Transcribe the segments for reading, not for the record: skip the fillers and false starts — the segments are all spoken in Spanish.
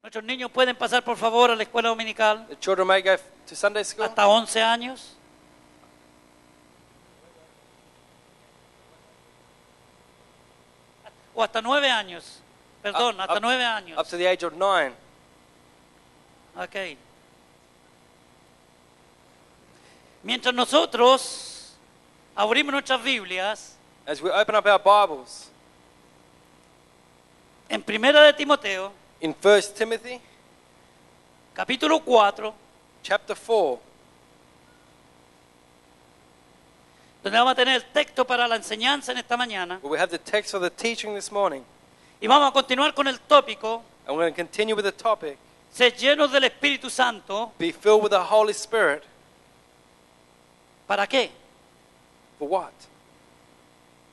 Nuestros niños pueden pasar, por favor, a la escuela dominical The children may go to Sunday school hasta 11 años. O hasta 9 años. Perdón, hasta 9 años. up to the age of 9. Ok. Mientras nosotros abrimos nuestras Biblias As we open up our Bibles en Primera de Timoteo, in 1 Timothy capítulo 4, chapter 4, donde vamos a tener el texto para la enseñanza en esta mañana, where we have the text for the teaching this morning, y vamos a continuar con el tópico, and we're going to continue with the topic, ser llenos del Espíritu Santo. be filled with the Holy Spirit. ¿Para qué? For what?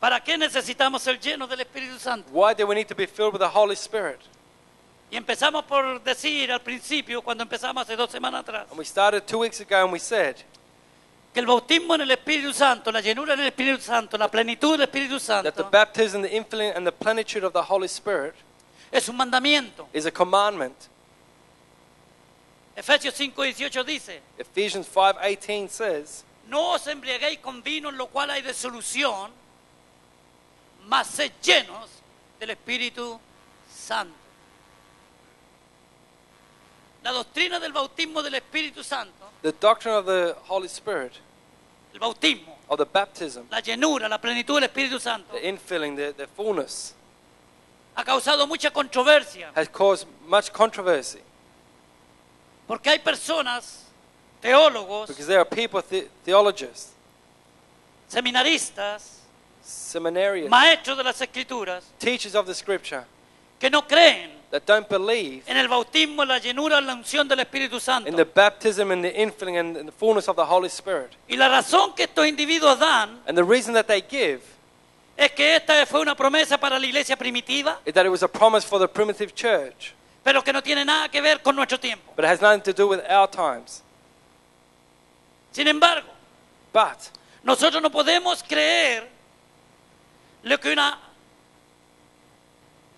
¿Para qué necesitamos ser llenos del Espíritu Santo? Why do we need to be filled with the Holy Spirit? Y empezamos por decir al principio, cuando empezamos hace 2 semanas atrás, And we started 2 weeks ago and we said que el bautismo en el Espíritu Santo, la llenura en el Espíritu Santo, la plenitud del Espíritu that the Santo baptism, the infilling, and the plenitude of the Holy Spirit es un mandamiento. is a commandment. Efesios 5:18 dice: Ephesians 5:18 says, no os embriaguéis con vino en lo cual hay disolución, mas sed llenos del Espíritu Santo. La doctrina del bautismo del Espíritu Santo, the doctrine of the Holy Spirit, el bautismo, of the baptism, la llenura, la plenitud del Espíritu Santo, the infilling, the fullness, ha causado mucha controversia, has caused much controversy. porque hay personas, teólogos, Because there are people, theologists, seminaristas, seminarians, maestros de las Escrituras, teachers of the Scripture que no creen that don't believe en el bautismo, en la llenura, en la unción del Espíritu Santo. in the baptism and the infilling and the fullness of the Holy Spirit. Y la razón que estos individuos dan And the reason that they give es que esta fue una promesa para la iglesia primitiva, is that it was a promise for the primitive church, pero que no tiene nada que ver con nuestro tiempo. but it has nothing to do with our times. Sin embargo, But nosotros no podemos creer lo que una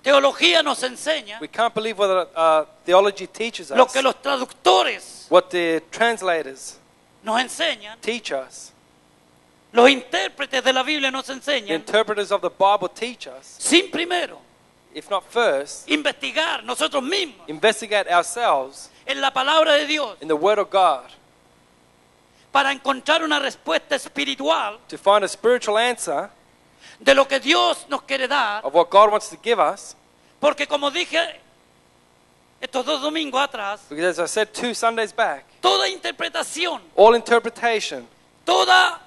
teología nos enseña, we can't believe what theology teaches lo us, que los traductores what the translators nos enseñan, teach us, los intérpretes de la Biblia nos the enseñan, interpreters of the Bible teach us, sin primero if not first, investigar nosotros mismos investigate ourselves en la palabra de Dios in the Word of God para encontrar una respuesta espiritual to find a spiritual answer de lo que Dios nos quiere dar, of what God wants to give us. porque como dije estos 2 domingos atrás, Because as I said 2 Sundays back, toda interpretación, all interpretation toda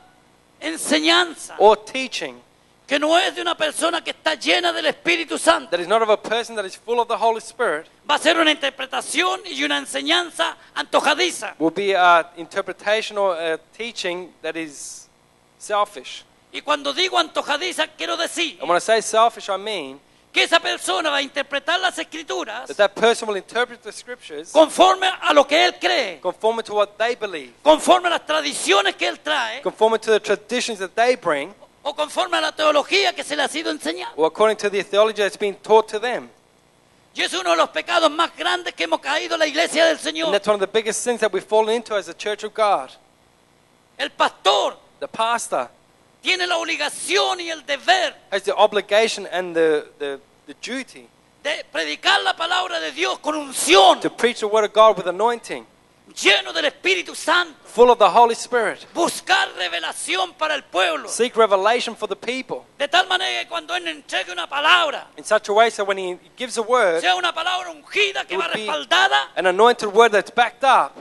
enseñanza or teaching que no es de una persona que está llena del Espíritu Santo that is not of a person that is full of the Holy Spirit va a ser una interpretación y una enseñanza antojadiza. will be an interpretation or a teaching that is selfish. Y cuando digo antojadiza, quiero decir And when I say selfish, I mean que esa persona va a interpretar las Escrituras that person will interpret the Scriptures conforme a lo que él cree, conforme to what they believe, conforme a las tradiciones que él trae conforme to the traditions that they bring, o conforme a la teología que se le ha sido enseñada. or according to the theology that's been taught to them. Y es uno de los pecados más grandes que hemos caído en la iglesia del And Señor. that's one of the biggest sins that we've fallen into as a church of God. El pastor The pastor tiene la obligación y el deber has the obligation and the duty de predicar la palabra de Dios con unción, to preach the Word of God with anointing, lleno del Espíritu Santo, full of the Holy Spirit. buscar revelación para el pueblo, Seek revelation for the people de tal manera que cuando Él entregue una palabra, in such a way so when He gives a word, sea una palabra ungida que It va would be respaldada an anointed word that's backed up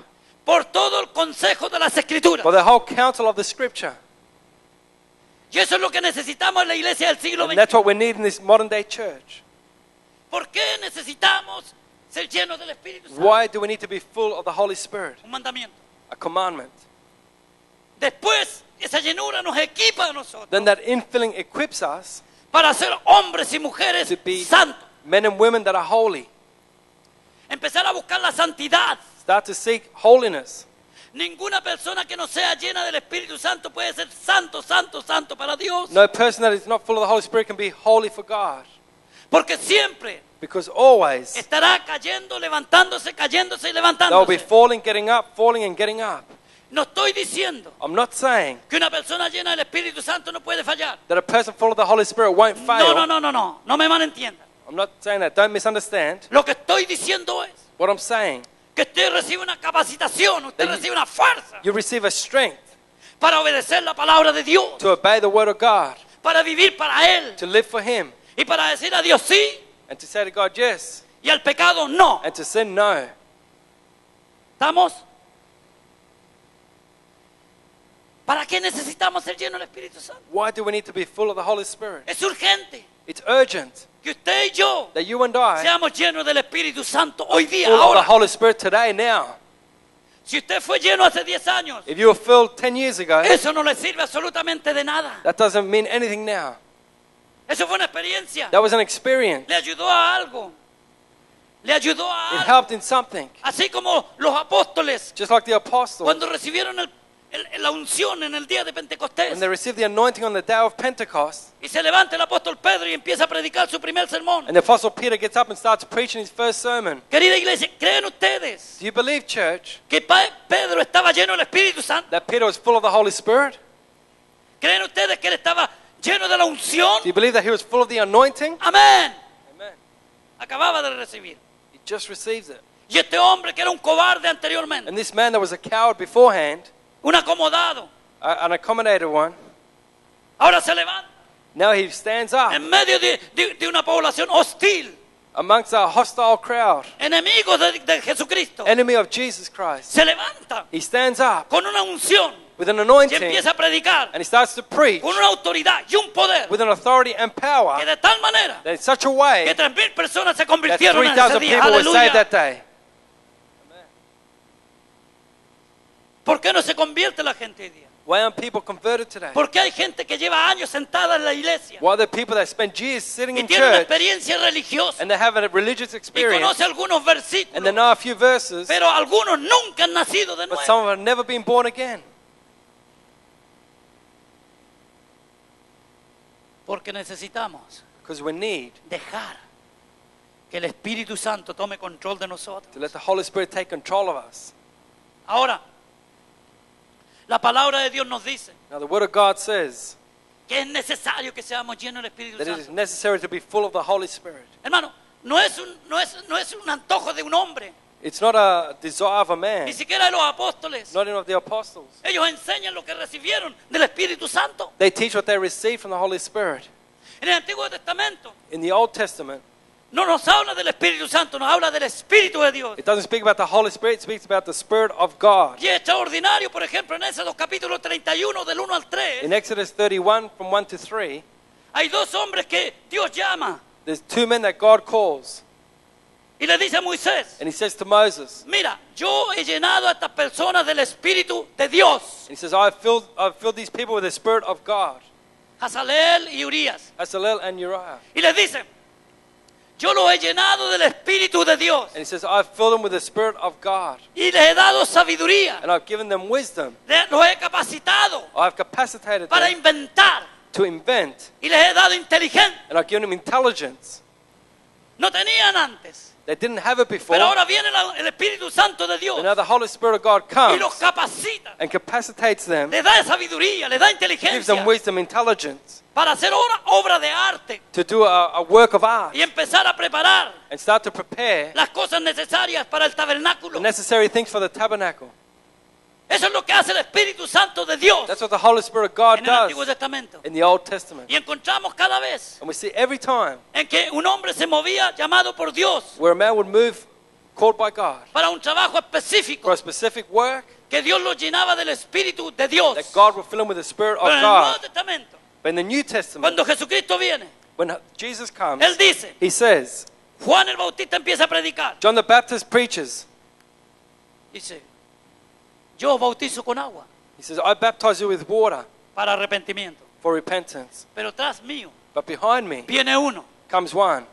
por todo el consejo de las Escrituras. by the whole counsel of the Scripture. Y eso es lo que necesitamos en la iglesia del siglo And that's XXI. what we need in this modern day church. ¿Por qué necesitamos ser llenos del Espíritu Santo? Why do we need to be full of the Holy Spirit? Un mandamiento. A commandment. Después, esa llenura nos equipa a nosotros Then that infilling equips us para ser hombres y mujeres to be santos. men and women that are holy. Empezar a buscar la santidad. Start to seek holiness. Ninguna persona que no sea llena del Espíritu Santo puede ser santo, santo, santo para Dios. No person that is not full of the Holy Spirit can be holy for God. Porque siempre Because always estará cayendo, levantándose, cayéndose y they'll be levantándose. falling, getting up, falling and getting up. No estoy diciendo I'm not saying que una persona llena del Espíritu Santo no puede fallar. that a person full of the Holy Spirit won't fail. No me malentiendan. I'm not saying that. Don't misunderstand. Lo que estoy diciendo es What I'm saying, que usted recibe una capacitación, usted That you- recibe una fuerza you receive a strength para obedecer la palabra de Dios, to obey the word of God, para vivir para Él to live for Him, y para decir a Dios sí and to say to God yes, y al pecado no. and to sin no. ¿Estamos? ¿Para qué necesitamos ser llenos del Espíritu Santo? Why do we need to be full of the Holy Spirit? Es urgente It's urgent que usted y yo that you and I seamos llenos del Espíritu Santo hoy día, full of the ahora. Holy Spirit today, now. Si usted fue lleno hace 10 años, If you were filled 10 years ago, eso no le sirve absolutamente de nada. that doesn't mean anything now. Eso fue una experiencia. That was an experience. Le ayudó a algo. Le ayudó a It algo. helped in something. Así como los apóstoles, Just like the apostles, cuando recibieron la unción en el día de Pentecostés, when they received the anointing on the day of Pentecost, y se levanta el apóstol Pedro y empieza a predicar su primer sermón. and the apostle Peter gets up and starts preaching his first sermon. Querida iglesia, ¿creen ustedes Do you believe, church, que Pedro estaba lleno del Espíritu Santo? that Peter was full of the Holy Spirit? ¿Creen ustedes que él estaba lleno de la unción? Do you believe that he was full of the anointing? Amén. Amen. Acababa de recibir. He just receives it. Y este hombre que era un cobarde anteriormente, And this man that was a coward beforehand, un acomodado, an accommodated one, ahora se levanta now he stands up en medio de una población hostil, amongst a hostile crowd, enemigos de Jesucristo. enemy of Jesus Christ. Se levanta He stands up con una unción with an y anointing empieza a predicar and he starts to preach con una autoridad y un poder with an authority and que power de tal manera that in such a que way 3,000 personas se that convirtieron en ese 3,000 día. people were saved Aleluya. that day. ¿Por qué no se convierte la gente hoy día? Why aren't people converted today? Porque hay gente que lleva años sentada en la iglesia Why are there people that spend years sitting y in tiene una church experiencia religiosa and they have a religious y experience conoce algunos and they versículos, know a few verses, pero algunos nunca han nacido de but nuevo. some of them have never been born again? Porque necesitamos Because we need dejar que el Espíritu Santo tome control de to nosotros. let the Holy Spirit take control of us. Ahora, la palabra de Dios nos dice Now the Word of God says que es necesario que seamos llenos del Espíritu that it is Santo. necessary to be full of the Holy Spirit. Hermano, no es un antojo de un hombre, It's not a desire of a man, ni siquiera de los apóstoles. not even of the apostles. Ellos enseñan lo que recibieron del Espíritu Santo. They teach what they received from the Holy Spirit. En el Antiguo Testamento In the Old Testament, no nos habla del Espíritu Santo, nos habla del Espíritu de Dios. it doesn't speak about the Holy Spirit, it speaks about the Spirit of God. Y es extraordinario, por ejemplo, en Éxodo capítulo 31, del 1 al 3, In Exodus 31, from 1 to 3, hay dos hombres que Dios llama there's two men that God calls. y le dice a Moisés, And he says to Moses, mira, yo he llenado a estas personas del Espíritu de Dios, and he says, I've filled these people with the Spirit of God, Hazaleel y Urias. Hasalel and Uriah. Y les dice, yo los he llenado del Espíritu de Dios And he says, I've filled them with the Spirit of God, y les he dado sabiduría, and I've given them wisdom. los he capacitado I've capacitated para them inventar to invent, y les he dado inteligencia. and I've given them intelligence. No tenían antes, They didn't have it before, pero ahora viene el Espíritu Santo de Dios but now the Holy Spirit of God y los comes capacita, and capacitates them, les da sabiduría, les da gives them inteligencia wisdom, intelligence, para hacer obra de arte to do a work of art y empezar a preparar and start to prepare las cosas necesarias para el tabernáculo. the necessary things for the tabernacle. Eso es lo que hace el Espíritu Santo de Dios That's what the Holy Spirit of God en el Antiguo does Testamento. in the Old Testament. Y encontramos cada vez And we see every time en que un hombre se movía llamado por Dios where a man would move, called by God, para un trabajo específico, for a specific work, que Dios lo llenaba del Espíritu de Dios. that God will fill him with the Spirit of Pero en el Nuevo God. Testamento, But in the New Testament, cuando Jesucristo viene, when Jesus comes, Él dice, he says, Juan el Bautista empieza a predicar. John the Baptist preaches. Dice, yo os bautizo con agua He says, I baptize you with water para arrepentimiento. for repentance. Pero tras mío But behind me viene uno comes one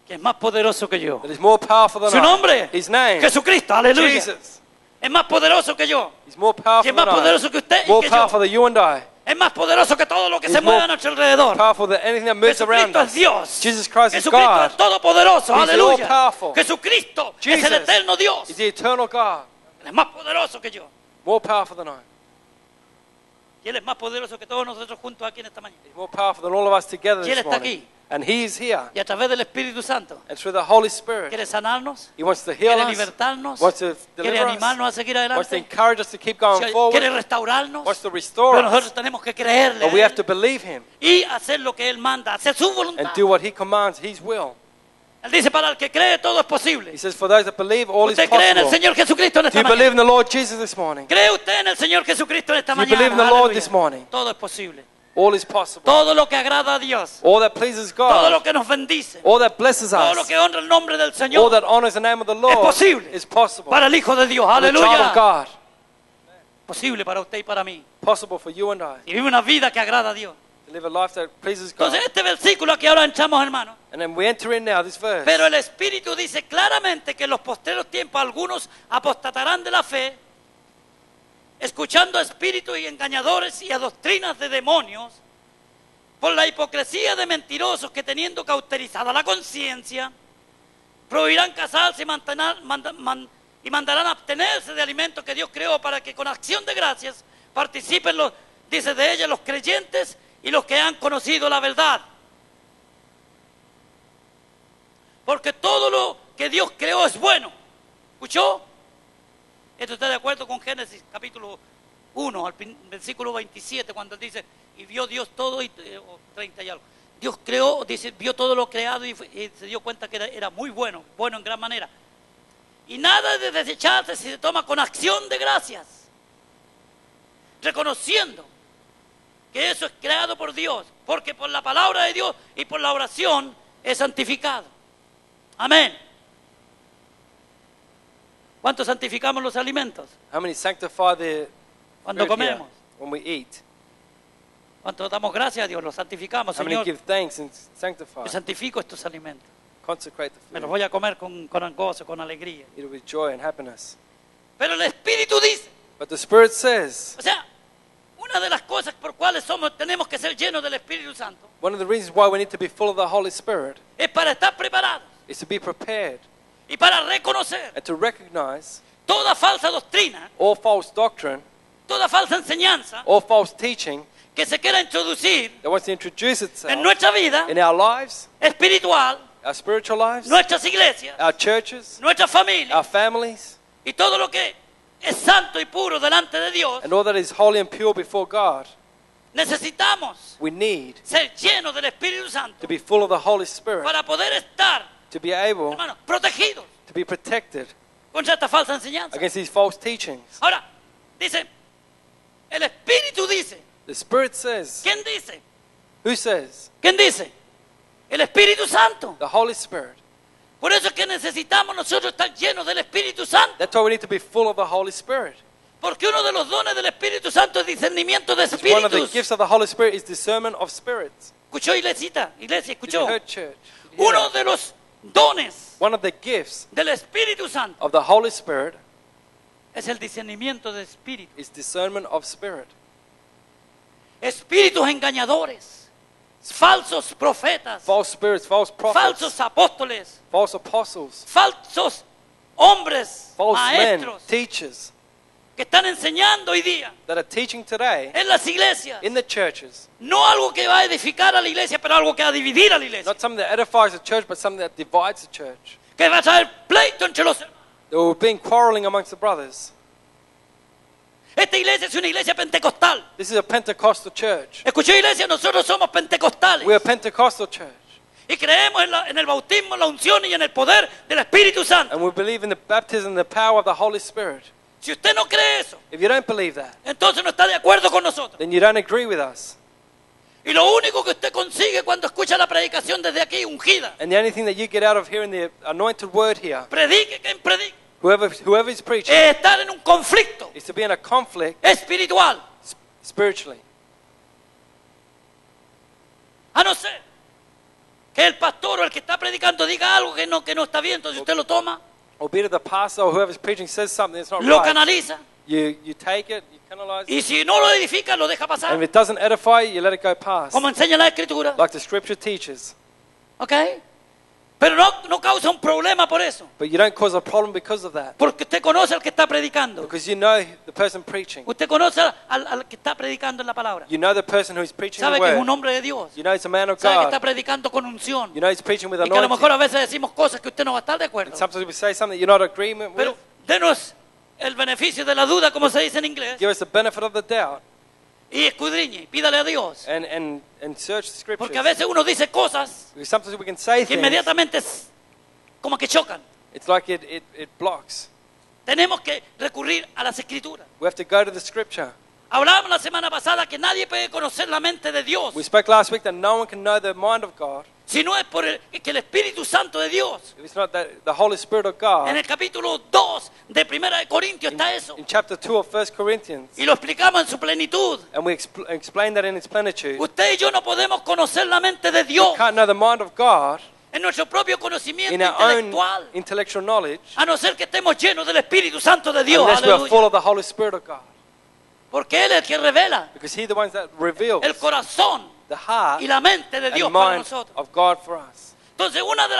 que es más poderoso que yo. that is more powerful than Su I. nombre, His name, Jesucristo, aleluya. Jesus. Es más poderoso que yo. He's more Que powerful es más than poderoso que I. usted y More que yo. powerful than you and I. Es más poderoso que todo lo que He's se mueva more a nuestro alrededor. powerful than anything that moves around Jesucristo us. es Dios. Jesus Christ is Jesucristo God. es todopoderoso. He's Aleluya. all-powerful. Jesucristo es Jesus el eterno Dios. is the eternal God, Él es más poderoso que yo. more powerful than I. Y Él es más poderoso que todos nosotros juntos aquí en esta mañana. He's more powerful than all of us together Y Él this está morning. aquí. And He is here. Y a través del Espíritu Santo And through the Holy Spirit, quiere sanarnos, He wants to heal quiere us, libertarnos, wants to quiere deliver us, animarnos a seguir wants to adelante, encourage us to keep going quiere forward, restaurarnos. wants to restore Pero us. nosotros tenemos que creerle But we have to believe Him y hacer lo que Él manda, hacer su voluntad. and do what He commands, His will. Él dice, para el que cree todo es posible. He says, for those that believe, all is ¿Usted cree en el possible. Señor Jesucristo en Do esta you believe mañana? in the Lord Jesus this morning? ¿Cree usted en el Señor Jesucristo en esta Do you mañana? believe in the Lord Aleluya. this morning? Todo es posible. All is possible. Todo lo que agrada a Dios, All that pleases todo lo God, que nos bendice, all that blesses todo lo us, que honra el nombre del all Señor, that honors the name of the Lord posible. is possible. para el Hijo de Dios. For the child of Aleluya. God, Posible para usted y para mí. possible for you and I Y vive una vida que agrada a Dios. to live a life that pleases God. Entonces este versículo aquí ahora entramos, hermano. And then we enter in now this verse. Pero el Espíritu dice claramente que en los postreros tiempos algunos apostatarán de la fe, escuchando a espíritus y engañadores y a doctrinas de demonios, por la hipocresía de mentirosos que teniendo cauterizada la conciencia, prohibirán casarse y mandarán abstenerse de alimentos que Dios creó para que con acción de gracias participen dice de ella los creyentes y los que han conocido la verdad. Porque todo lo que Dios creó es bueno. ¿Escuchó? ¿Esto está de acuerdo con Génesis capítulo 1, al versículo 27, cuando él dice, y vio Dios todo, o 30 y algo. Dios creó, dice, vio todo lo creado y se dio cuenta que era muy bueno, bueno en gran manera. Y nada de desecharse si se toma con acción de gracias, reconociendo que eso es creado por Dios, porque por la palabra de Dios y por la oración es santificado. Amén. ¿Cuánto santificamos los alimentos? How many sanctify the Cuando food here comemos. when we eat? ¿Cuánto damos gracias a Dios? Los santificamos, How many Señor. give thanks and sanctify? Yo santifico estos alimentos. Consecrate Me the los food. voy a comer con gozo, con alegría. Eat it with joy and happiness. Pero el Espíritu dice, But the Spirit says, o sea, una de las cosas por cuales tenemos que ser llenos del Espíritu Santo one of the reasons why we need to be full of the Holy Spirit es para estar preparados is to be prepared y para reconocer and to recognize toda falsa doctrina, all false doctrine, toda falsa enseñanza all false teaching que se quiera introducir that wants to introduce en itself nuestra vida in our lives, espiritual, our spiritual lives, nuestras iglesias, our churches, nuestras familias our families, y todo lo que es santo y puro delante de Dios. and all that is holy and pure before God. Necesitamos We need ser llenos del Espíritu to Santo be full of the Holy Spirit, para poder estar, to be able hermanos, protegidos to be protected contra esta falsa enseñanza. against these false teachings. Ahora, dice, el Espíritu dice, The Spirit says, ¿quién dice? who says? ¿Quién dice? El Espíritu Santo. The Holy Spirit. Por eso es que necesitamos nosotros estar llenos del Espíritu Santo. That's why we need to be full of the Holy Spirit. Porque uno de los dones del Espíritu Santo es discernimiento de One of the espíritus. gifts of the Holy Spirit is discernment of spirits. ¿Escuchó, iglesia? Iglesia, Did you ¿escuchó? heard, church? Did you hear Uno that? de los dones One of the gifts del Espíritu Santo of the Holy Spirit es el discernimiento de espíritus. is discernment of spirit. Espíritus engañadores, falsos profetas, False spirits, false prophets, falsos apóstoles, false apostles, falsos hombres, false men, maestros, teachers que están enseñando hoy día that are teaching today en las iglesias. in the churches. No algo que va a edificar a la iglesia, pero algo que va a dividir a la iglesia. Not something that edifies the church, but something that divides the church. Que va a traer pleito entre los hermanos. They were being quarreling amongst the brothers. Esta iglesia es una iglesia pentecostal. This is a Pentecostal church. Escuchó, iglesia, nosotros somos pentecostales. We're a Pentecostal church. Y creemos en el bautismo, en la unción y en el poder del Espíritu Santo. And we believe in the baptism and the power of the Holy Spirit. Si usted no cree eso, If you don't believe that, entonces no está de acuerdo con nosotros. then you don't agree with us. Y lo único que usted consigue cuando escucha la predicación desde aquí, ungida, And the only thing that you get out of hearing the anointed word here, predique quien predique, whoever is preaching, es estar en un conflicto is to be in a conflict espiritual. spiritually. A no ser que el pastor o el que está predicando diga algo que no está bien, entonces usted lo toma, Or be it the pastor or whoever's preaching says something that's not lo right. canaliza You take it, you canalize it. Y si no lo edifica, lo deja And pasar. if it doesn't edify you, you let it go past. Como enseña la Escritura. Like the scripture teaches. ¿Ok? Pero no causa un problema por eso. But you don't cause a problem because of that. Porque usted conoce al que está predicando. Because you know the person preaching. Usted conoce al que está predicando en la palabra. You know the person who's preaching Sabe the que es word. un hombre de Dios. You know it's a man of Sabe que está God. predicando con unción. You know he's preaching with Y que a lo mejor anointing. a veces decimos cosas que usted no va a estar de acuerdo. And sometimes we say something you're not in agreement with. Pero denos el beneficio de la duda, como se dice en inglés. Give us the benefit of the doubt. Y escudriñe, pídale a Dios. And search the scriptures. Porque a veces uno dice cosas Because sometimes we can say que things. inmediatamente como que chocan. It's like it blocks. Tenemos que recurrir a las Escrituras. We have to go to the scripture. Hablábamos la semana pasada que nadie puede conocer la mente de Dios We spoke last week that no one can know the mind of God si no es por que el Espíritu Santo de Dios. if it's not the Holy Spirit of En God. el capítulo 2 de Primera de Corintios está eso. In chapter 2 of 1 Corinthians. Y lo explicamos en su plenitud. And we explain that in its plenitude. Usted y yo no podemos conocer la mente de Dios We can't know the mind of God en nuestro propio conocimiento in our own intelectual, intellectual knowledge a no ser que estemos llenos del Espíritu Santo de Dios. unless we are Aleluya. full of the Holy Spirit of God. Porque Él es el que revela Because He's the one that reveals el corazón the heart y la mente de and Dios para mind nosotros. of God for us. Entonces, una de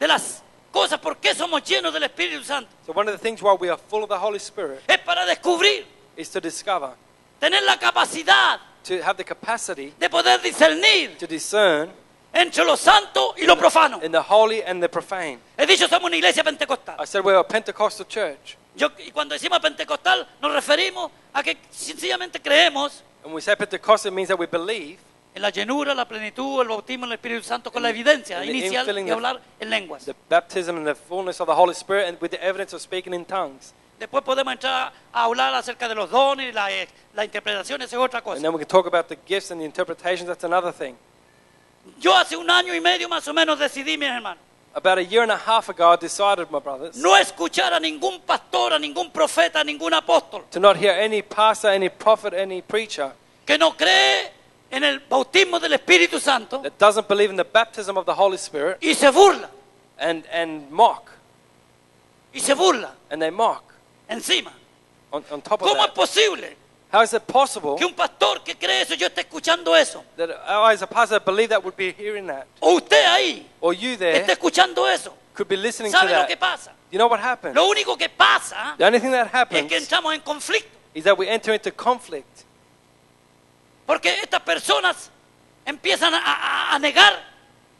las cosas por qué somos llenos del Espíritu Santo So one of the things why we are full of the Holy Spirit es para descubrir, is to discover, tener la capacidad to have the capacity de poder discernir to discern entre lo santo y lo profano. in the holy and the profane. He dicho, somos una iglesia pentecostal. I said we're a Pentecostal church. Y cuando decimos pentecostal nos referimos a que sencillamente creemos And when we say Pentecostal, it means that we believe en la llenura, la plenitud, el bautismo en el Espíritu Santo con la evidencia in the inicial infilling de hablar en lenguas. the baptism and the fullness of the Holy Spirit and with the evidence of speaking in tongues. Después podemos entrar a hablar acerca de los dones, la interpretación, esa es otra And cosa. then we can talk about the gifts and the interpretations. That's another thing. Yo hace 1 año y medio más o menos decidí, mis hermanos, About a year and a half ago, I decided, my brothers, no escuchar a ningún pastor, a ningún profeta, a ningún apóstol to not hear any pastor, any prophet, any preacher que no cree en el bautismo del Espíritu Santo that doesn't believe in the baptism of the Holy Spirit y se burla, and mock. y se burla And they mock encima. on top of ¿Cómo es that. posible How is it possible que un pastor que cree eso, yo esté escuchando eso? that I, as a pastor, believe that would be hearing that? O usted ahí Or you there está escuchando eso. could be listening to ¿Sabe lo que that. pasa? You know what happens? Lo único que pasa The only thing that es happens que entramos en conflicto. is that we enter into conflict. Porque estas personas empiezan a negar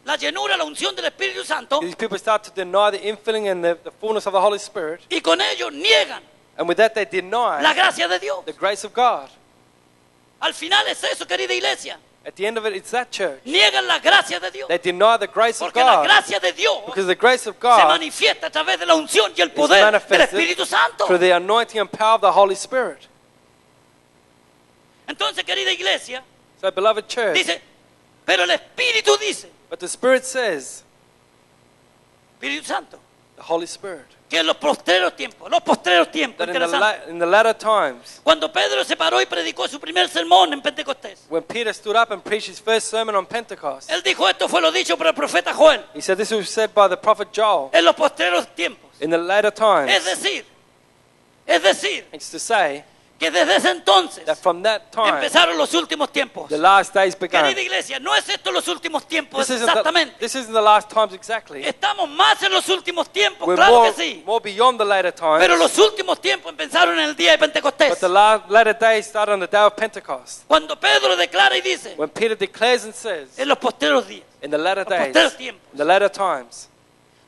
la llenura, la unción del Espíritu Santo These people start to deny the infilling and the fullness of the Holy Spirit. y con ello niegan And with that, they la deny gracia de Dios. the grace of God. Al final es eso, querida iglesia. At the end of it, it's that church. Niegan la gracia de Dios. They deny the grace of Porque la God. gracia de Dios Because the grace of se God manifiesta a través de la unción y el is poder del manifested Espíritu Santo. through the anointing and power of the Holy Spirit. Entonces, querida iglesia, So, beloved church, dice, pero el Espíritu dice, but the Spirit says, Espíritu Santo, the Holy Spirit, que en los postreros tiempos, that interesante. in the latter times, Cuando Pedro se paró y predicó su primer sermón en Pentecostés, when Peter stood up and preached his first sermon on Pentecost, él dijo, esto fue lo dicho por el profeta Joel, he said this was said by the prophet Joel. en los postreros tiempos. In the later times, Es decir, it's to say que desde ese entonces that from that time, empezaron los últimos tiempos. the last days began. Querida iglesia, no es esto los últimos tiempos This exactamente. isn't the last times exactly. Estamos más en los últimos tiempos, We're claro more, que sí. more beyond the later times. Pero los últimos tiempos empezaron en el día de Pentecostés. But the latter days started on the day of Pentecost. Cuando Pedro declara y dice, When Peter declares and says, en los postreros días. in the latter Los days, postreros tiempos. in the latter times.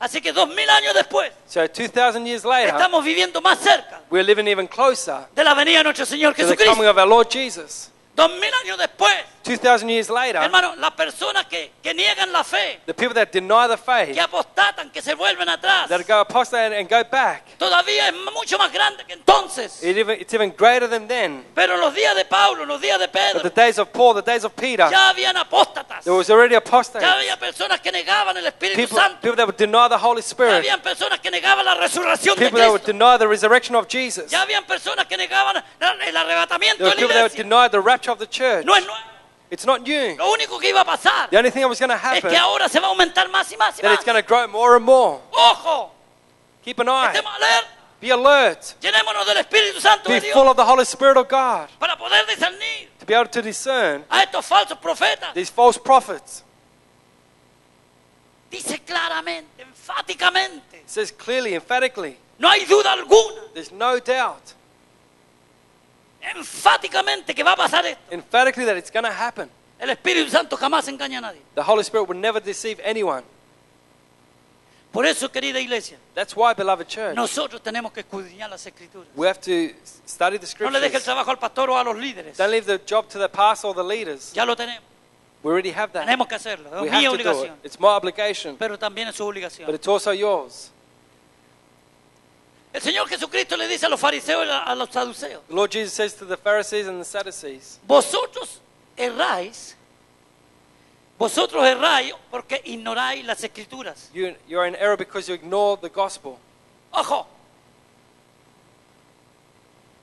Así que 2000 años después, So 2,000 years later, estamos viviendo más cerca we're living even closer de la venida de nuestro Señor to the coming Jesucristo. of our Lord Jesus. 2000 años después, 2,000 years later, hermano, las personas que niegan la fe, the people that deny the faith, que apostatan, que se vuelven atrás, that go apostate and go back, todavía es mucho más grande que entonces. it's even greater than then. Pero en los días de Pablo, en los días de But the Pedro, days of Paul, the days of Peter, ya habían apóstatas. there was already apostates. Ya había personas que negaban el Espíritu People Santo. that would deny the Holy Ya Spirit. habían personas que negaban la resurrección de People that would Cristo. deny the resurrection of Jesus. Ya habían personas que negaban el arrebatamiento There were de people la that would iglesia. deny the rapture of the church. No es nuevo. It's not new. Lo único que iba a pasar The only thing that was going to es happen que ahora se va a aumentar más y más y that más. it's going to grow more and more. Ojo, Keep an eye. estemos alerta. Be alert. Llenémonos del Espíritu Santo Be de full Dios of the Holy Spirit of God para poder discernir to be able to discern a estos falsos profetas. these false prophets. Dice claramente, enfáticamente, It says clearly, emphatically, no hay duda alguna, there's no doubt, enfáticamente que va a pasar esto. emphatically that it's going to happen. El Espíritu Santo jamás engaña a nadie. The Holy Spirit will never deceive anyone. Por eso, querida iglesia, That's why, beloved church, nosotros tenemos que escudriñar las Escrituras. we have to study the No le deje el scriptures. trabajo al pastor o a los líderes. Don't leave the job to the pastor or the leaders. Ya lo tenemos. We already have that. Tenemos que hacerlo. We Es mi have to do it. obligación. It's my obligation, Pero también es su but obligación. it's also yours. El Señor Jesucristo le dice a los fariseos y a los saduceos: The Lord Jesus says to the Pharisees and the Sadducees, vosotros erráis porque ignoráis las Escrituras. you're in error because you ignore the gospel. Ojo.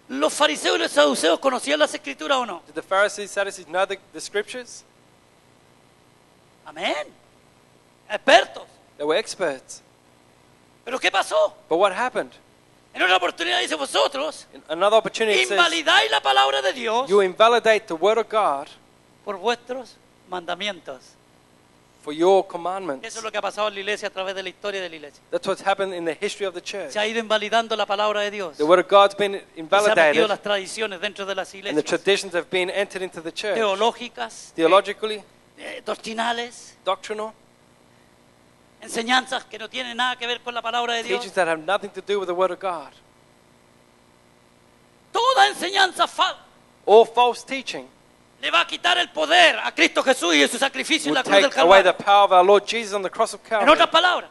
¿Los fariseos y los saduceos conocían las Escrituras o no? Did the Pharisees, Sadducees know the scriptures? Amén. Expertos. They were experts. ¿Pero qué pasó? But what happened? En otra oportunidad dice: vosotros In another opportunity it says, invalidáis la palabra de Dios you invalidate the word of God por vuestros mandamientos. for your commandments. Eso es lo que ha pasado en la iglesia a través de la historia de la iglesia. That's what's happened in the history of the church. Se ha ido invalidando la palabra de Dios. The word of God's been Y se han metido invalidated las tradiciones dentro de las and the iglesias traditions have been entered into the church. teológicas, Theologically, doctrinales, doctrinal, enseñanzas que no tienen nada que ver con la palabra de Dios. teachings that have nothing to do with the word of God. Toda enseñanza All false teaching le va a quitar el poder a Cristo Jesús y a su sacrificio en will la cruz del take away the Calvario. power of our Lord Jesus on the cross of En Calvary. otras palabras,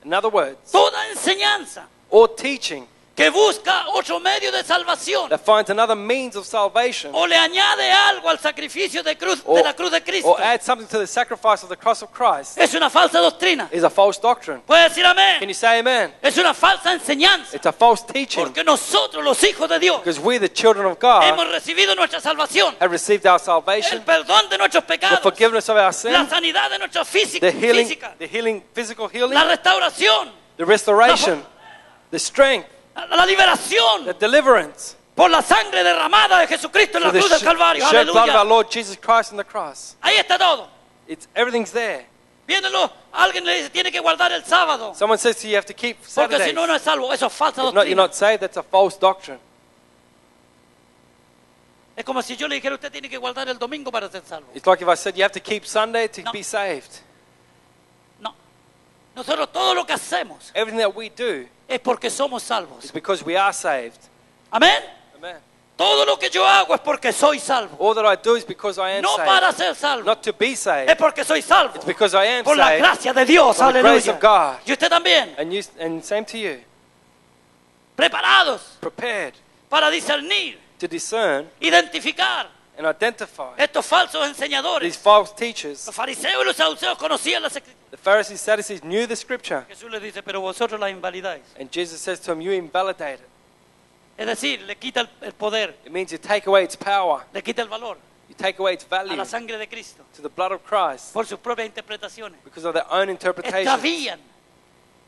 In other words, toda enseñanza all teaching que busca otro medio de salvación that finds another means of salvation o le añade algo al sacrificio de or, la cruz de Cristo or add something to the sacrifice of the cross of Christ es una falsa doctrina. is a false doctrine. ¿Puede decir Can amén? you say amen? Es una falsa enseñanza. It's a false teaching Porque nosotros, los hijos de Dios, because we, the children of God, hemos recibido nuestra salvación, have received our el salvation, perdón de nuestros the pecados, forgiveness of our la sin, sanidad de nuestra the healing, física, physical healing, la restauración, the restoration, the strength, la liberación the deliverance por la sangre derramada de Jesucristo en la through cruz the del Calvario. shed blood of our Aleluya. Lord Jesus Christ on the cross. Ahí está todo. Everything's there. Viéndolo, alguien le dice: tiene que guardar el sábado, Someone says to you, you have to keep porque Saturdays. si no, no es salvo. Eso es falsa If not, you're doctrina. not saved. That's a false doctrine. Es como si yo le dijera: usted tiene que guardar el domingo para ser salvo. It's like if I said you have to keep Sunday to No. be saved. No. Nosotros todo lo que hacemos Everything that we do es porque somos is salvos. because we are saved. Amén. Amen. Todo lo que yo hago es porque soy salvo. All that I do is because I am No saved. para ser salvo. Not to be Es saved. porque soy salvo. It's because I am Por la saved. gracia de Dios. For the grace of Aleluya. God. Y usted también. And same to you. Preparados Prepared para discernir, to discern identificar and identify estos falsos these enseñadores. false teachers. Los fariseos y los saduceos conocían las Escrituras. The Pharisees, Sadducees knew the scripture. Jesús les dice: pero vosotros las invalidáis. And Jesus says to them, you invalidate it. Es decir, le quita el poder, It means you take away its power. le quita el valor You take away its a value la sangre de Cristo to the blood of Christ por sus propias interpretaciones. because of their own interpretation.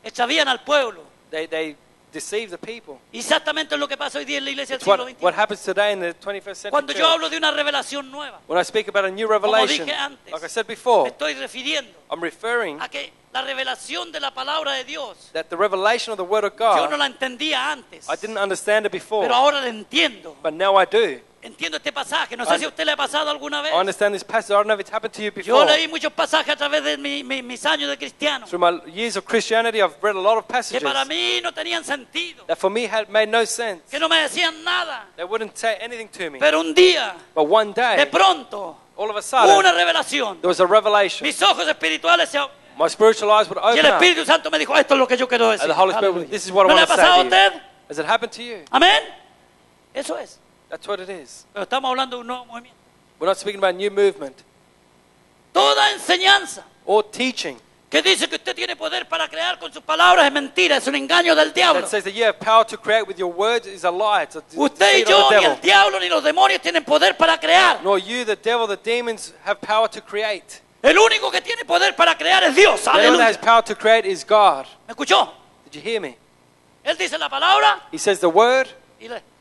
Extravían al pueblo. They deceive the people. Exactamente lo que pasa hoy día en la iglesia del It's siglo what XXI. happens today in the 21st century Cuando yo church. hablo de una revelación nueva, When I speak about a new revelation, dije antes, like I said me before, estoy refiriendo I'm referring a que la revelación de la palabra de Dios, that the revelation of the Word of yo no God, la entendía antes, I didn't understand it before, pero ahora la entiendo. but now I do. Entiendo este pasaje. No sé si a usted le ha pasado alguna vez. I understand this passage. I don't know if it's happened to you Yo before. leí muchos pasajes a través de mis años de cristiano Through my years of Christianity, I've read a lot of que passages para mí no tenían sentido, that for me had made no sense. que no me decían nada. They wouldn't say anything to me. Pero un día, But one de day, pronto, all of a hubo una sudden, revelación. there was a revelation. Mis ojos espirituales se My spiritual eyes would y el open up. Espíritu Santo me dijo: esto es lo que yo quiero decir. And the Holy Spirit, Aleluya. this is what I ¿No le ha want to say pasado a to you. usted? Has it happened to you? Amén. Eso es. That's what it is. Pero estamos hablando de un nuevo movimiento. We're not speaking about a new movement Toda enseñanza or teaching que dice que usted tiene poder para crear con sus palabras es mentira, es un engaño del diablo. that says that you have power to create with your words is a lie. It's a Usted y deceit yo, of the ni devil. el diablo, ni los demonios tienen poder para crear. Nor you, the devil, the demons have power to create. El único que tiene poder para crear es Dios. The only one that has Aleluya. power to create is God. ¿Me escuchó? Did you hear me? Él dice la palabra He says the word,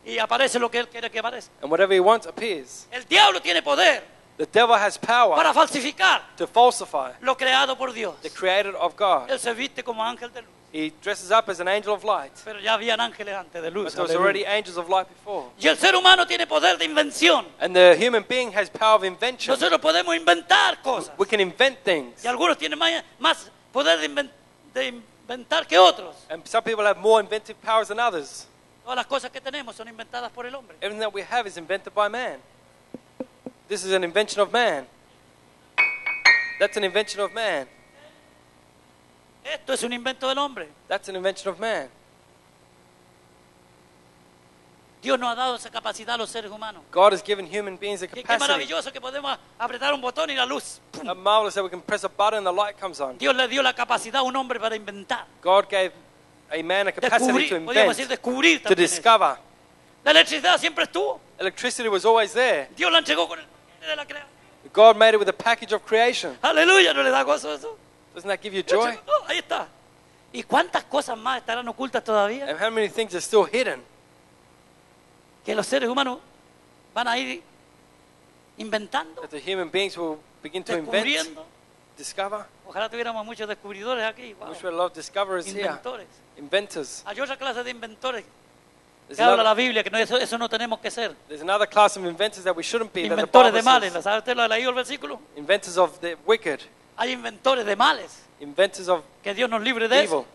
y aparece lo que Él quiere que aparezca. and whatever he wants appears. El diablo tiene poder The devil has power para falsificar to falsify lo creado por Dios. the created of God. Él se viste como ángel de luz. He dresses up as an angel of light, Pero ya habían ángeles antes de but luz. there was aleluya. already angels of light before. Y el ser humano tiene poder de invención. And the human being has power of invention. Nosotros podemos inventar cosas. We can invent things. Y algunos tienen más poder de inventar que otros. And some people have more inventive powers than others. Todas las cosas que tenemos son inventadas por el hombre. Everything that we have is invented by man. This is an invention of man. That's an invention of man. Esto es un invento del hombre. That's an invention of man. Dios nos ha dado esa capacidad a los seres humanos. God has given human beings a Qué capacity. maravilloso que podemos apretar un botón y la luz. ¡pum! How marvelous that we can press a button and the light comes on. Dios le dio la capacidad a un hombre para inventar. God gave a man a capacity to Descubrir, podríamos decir invent, descubrir to también eso. discover. La electricidad siempre estuvo. Electricity was always there. Dios la entregó con el paquete de la creación. God made it with a package of creation. Aleluya, ¿no le da gozo eso? Doesn't that give you joy? Oh, ahí está. ¿Y cuántas cosas más estarán ocultas todavía? And how many things are still hidden Que los seres humanos van a ir inventando, that the human beings will begin to invent, descubriendo. discover? Ojalá tuviéramos muchos descubridores aquí. I Wow. wish we had a lot of discoverers here. Inventores. Inventors. Hay otra clase de inventores There's que habla la another, Biblia, que no, eso no tenemos que ser. there's another class of inventors that we shouldn't be. That the Inventores Bible de males. says. ¿Sabe usted lo ha leído el versículo? Inventors of the wicked. Hay inventores de males. Inventors of Que Dios nos libre de evil. eso.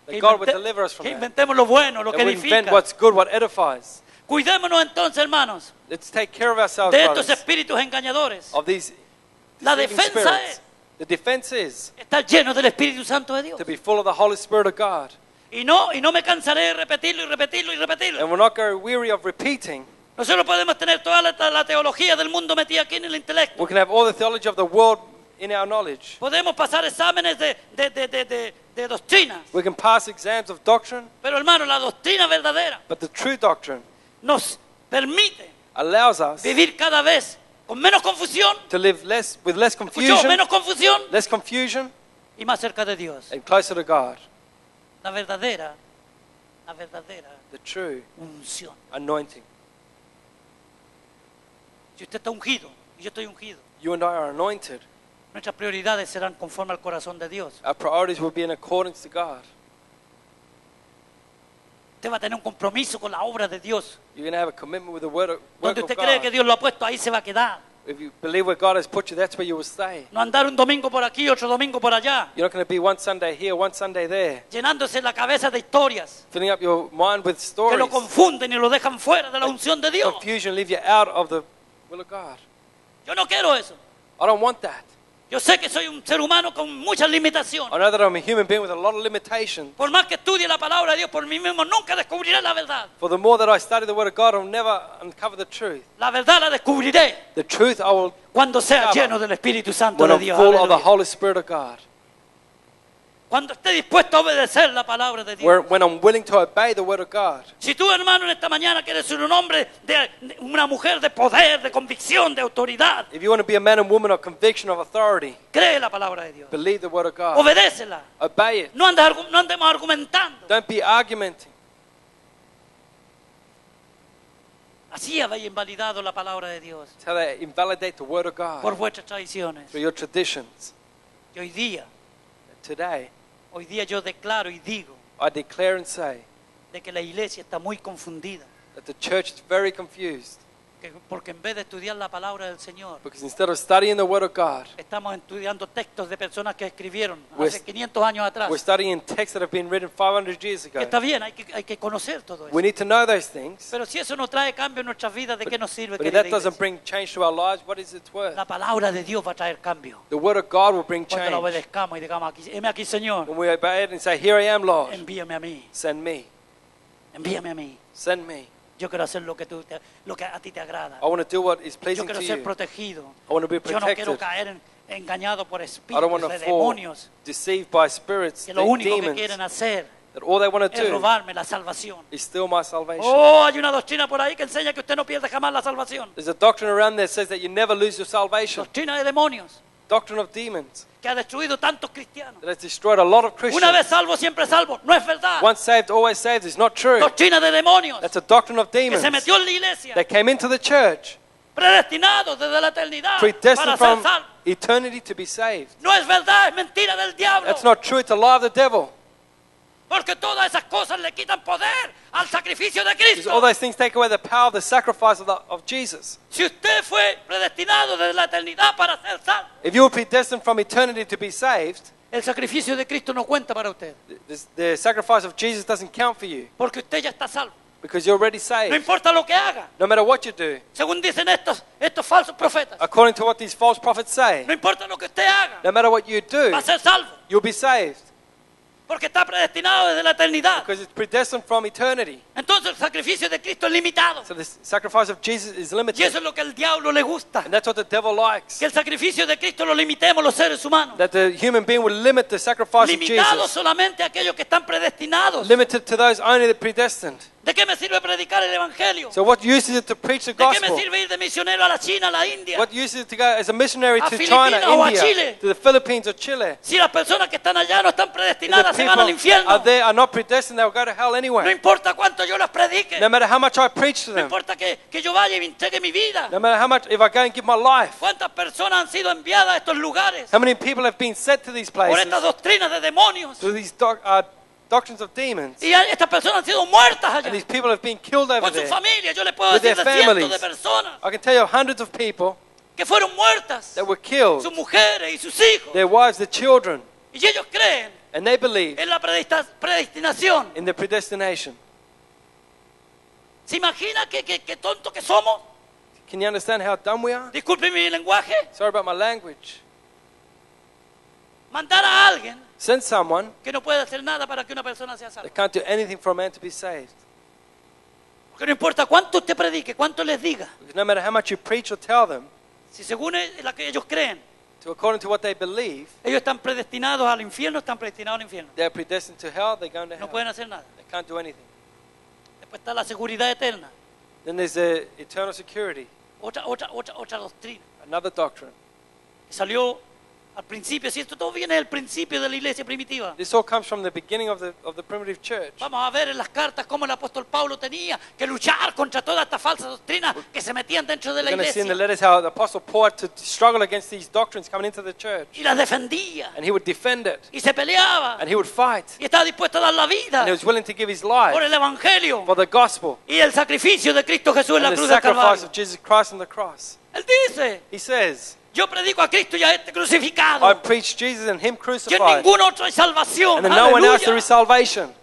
That Que, God would deliver us from que that. inventemos lo bueno, lo That que we invent edifica. what's good, what edifies. Cuidémonos entonces, hermanos, Let's take care of ourselves, de estos brothers, espíritus engañadores. of these La deceiving defensa spirits. es The defense is estar lleno del Espíritu Santo de Dios. to be full of the Holy Spirit of God. Y no me cansaré de repetirlo y repetirlo y repetirlo. And we're not going weary of repeating. Nosotros podemos tener toda la teología del mundo metida aquí en el intelecto. We can have all the theology of the world in our knowledge. Podemos pasar exámenes de doctrina. We can pass exams of doctrine, Pero hermano, la doctrina verdadera but the true doctrine nos permite allows us vivir cada vez con menos confusión, to live with less escuchó, confusion, menos confusión y y más cerca de Dios. closer to God. La verdadera The true unción. anointing. Si usted está ungido y yo estoy ungido, You and I are anointed. nuestras prioridades serán conforme al corazón de Dios. Our priorities will be in accordance to God. Usted va a tener un compromiso con la obra de Dios. You're going to have a commitment with the work Donde of usted cree que God. Dios lo ha puesto, ahí se va a quedar. If you believe where God has put you, that's where you will stay. No andar un domingo por aquí, otro domingo por allá, You're not going to be one Sunday here, one Sunday there, llenándose la cabeza de historias filling up your mind with que stories. lo confunden y lo dejan fuera de la unción de Dios. Confusion, leave you out of the will of God. Yo no quiero eso. I don't want that. Yo sé que soy un ser humano con muchas limitaciones. I know that I'm a human being with a lot of limitations. Por más que estudie la palabra de Dios por mí mismo, nunca descubriré la verdad. For the more that I study the Word of God, I'll never uncover the truth. La verdad la descubriré The truth I will cuando sea Discover. lleno del Espíritu Santo when de I'm Dios. full of the Aleluya. Holy Spirit of God. Cuando esté dispuesto a obedecer la palabra de Dios. When I'm willing to obey the Word of God. Si tú, hermano, en esta mañana quieres ser un hombre, de una mujer de poder, de convicción, de autoridad, If you want to be a man and woman of conviction, of authority, cree la palabra de Dios. believe the Word of God. Obedécela. Obey it. No andemos argumentando. Don't be argumenting. Así habéis invalidado la palabra de Dios That's how they invalidate the Word of por God vuestras tradiciones. through your traditions. Y hoy día yo declaro y digo I declare and say de que la iglesia está muy confundida. that the church is very confused Porque en vez de estudiar la palabra del Señor, because instead of studying the Word of God, estamos estudiando textos de personas que escribieron We're- hace 500 años atrás. we're studying texts that have been written 500 years Que ago. está bien, hay que conocer todo eso. We need to know those things. Pero si eso no trae cambio en nuestras vidas, ¿de qué nos sirve? But if querida that doesn't iglesia? bring change to our lives, what is it worth? La palabra de Dios va a traer cambio. The Word of God will bring Cuando la change. obedezcamos y digamos, heme aquí, Señor, When we obey it and say, Here I am, Lord, envíame a mí, send me, envíame a mí. send me. Yo quiero hacer lo que a ti te agrada. I want to do what is Yo pleasing quiero to ser you. protegido. I want to be Yo no quiero protected. caer engañado por I don't espíritus want to de fall demonios deceived by spirits, que lo único que demons, quieren hacer that all they want to es do robarme la salvación. is steal my salvation. Oh, hay una doctrina por ahí que enseña que usted no pierde jamás la salvación. There's a doctrine around there that says that you never lose your salvation. Doctrina de demonios. doctrine of demons que ha destruido tantos cristianos. that has destroyed a lot of Una Christians. vez salvo, siempre salvo. No es verdad. Once saved, always saved is not true. Doctrina de demonios That's a doctrine of que demons. se metió en la iglesia, They came into the church, predestinados desde la eternidad predestined para ser from salvos. eternity to be saved. No es verdad, es mentira del diablo. That's not true. It's a lie of the devil. Porque todas esas cosas le quitan poder al sacrificio de Because Cristo. all those things take away the power of the sacrifice of Jesus. Si usted fue predestinado desde la eternidad para ser salvo, If you were predestined from eternity to be saved, el sacrificio de Cristo no cuenta para usted. the sacrifice of Jesus doesn't count for you Porque usted ya está salvo. because you're already No saved. importa lo que haga. No matter what you do, Según dicen estos falsos profetas. according to what these false prophets say, No importa lo que usted haga. no matter what you do, Va a ser salvo. you'll be saved Porque está predestinado desde la eternidad. because it's predestined from eternity. Entonces el sacrificio de Cristo es limitado. So the sacrifice of Jesus is Y limited. eso es lo que al diablo le gusta. And that's what the devil likes. Que el sacrificio de Cristo lo limitemos los seres humanos. That the human being will limit the sacrifice of Limitado Jesus. solamente a aquellos que están predestinados. Limited to those only that predestined. ¿De qué me sirve predicar el evangelio? So what use is it to preach the ¿De qué me gospel? sirve ir de misionero a la China, a la India? What use is it to go as a missionary A to Filipinas China, o a India, Chile? to the Philippines or Chile? Si las personas que están allá no están If predestinadas, the se van al people infierno. are there are not predestined, they'll go to hell No anyway. importa cuánto yo les predique. No matter how much I preach to No them. importa que yo vaya y me entregue mi vida. No matter how much, if I go and give my life. ¿Cuántas personas han sido enviadas a estos lugares How many people have been sent to these por places estas doctrinas de demonios? through these doctrines of demons? Y estas personas han sido muertas allá. And these people have been killed over Con su there. familia, yo les puedo With decir their de cientos families. de personas I can tell you hundreds of people que fueron muertas. that were killed, Sus mujeres y sus hijos. their wives, their children, Y ellos creen and they believe en la predestinación. in the predestination. ¿Se imagina qué tonto que somos? Can you understand how dumb we are? Disculpe mi lenguaje. Sorry about my language. Mandar a alguien Send someone que no puede hacer nada para que una persona sea salva. that can't do anything for a man to be saved. Porque no importa cuánto usted predique, cuánto les diga. Because no matter how much you preach or tell them, Si según lo que ellos creen, according to what they believe, ellos están predestinados al infierno, están predestinados al infierno. they're predestined to hell, they're going to No hell. pueden hacer nada. They can't do anything. Después está la seguridad eterna. Then there's the eternal security, Otra doctrina another doctrine. que salió al principio. Si esto todo viene del principio de la iglesia primitiva. This all comes from the beginning of the primitive church. Vamos a ver en las cartas cómo el apóstol Pablo tenía que luchar contra todas estas falsas doctrinas que se metían dentro de la We're going to see in the iglesia. letters how the Apostle Paul had to struggle against these doctrines coming into the church. Y las defendía. And he would defend it. Y se peleaba. And he would fight. Y estaba dispuesto a dar la vida And he was willing to give his por life el evangelio for the gospel y el sacrificio de Cristo Jesús en la and the cruz del sacrifice Calvario. of Jesus Christ on the cross. Él dice, He says, yo predico a Cristo y a este I crucificado. preach Jesus and him Y en crucified. ningún otro hay salvación. And in no one else there Aleluya. is salvation.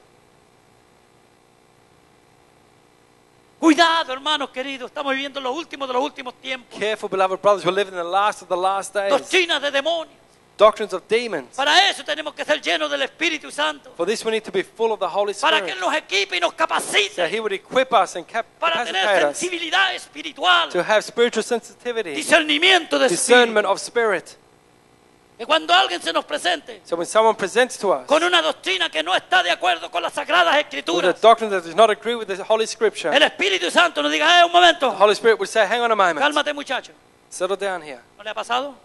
Cuidado, hermanos queridos. Estamos viviendo los últimos de los últimos tiempos. Careful, beloved brothers, we're living in the last of the last days. Doctrinas de demonios. Doctrines of demons. Para eso tenemos que ser llenos del Espíritu Santo. For this we need to be full of the Holy Para que Spirit. Él nos equipe y nos So capacite. he would equip us and Para tener capacitate us sensibilidad espiritual. to have spiritual sensitivity, Discernimiento de discernment espíritu. of spirit. Que cuando alguien se nos presente So when someone presents to us con una doctrina que no está de acuerdo con las sagradas with a escrituras, doctrine that does not agree with the Holy Scripture, el Espíritu Santo nos diga, un the momento, Holy Spirit would say, hang on a moment, cálmate muchacho. settle down here. ¿No le ha pasado?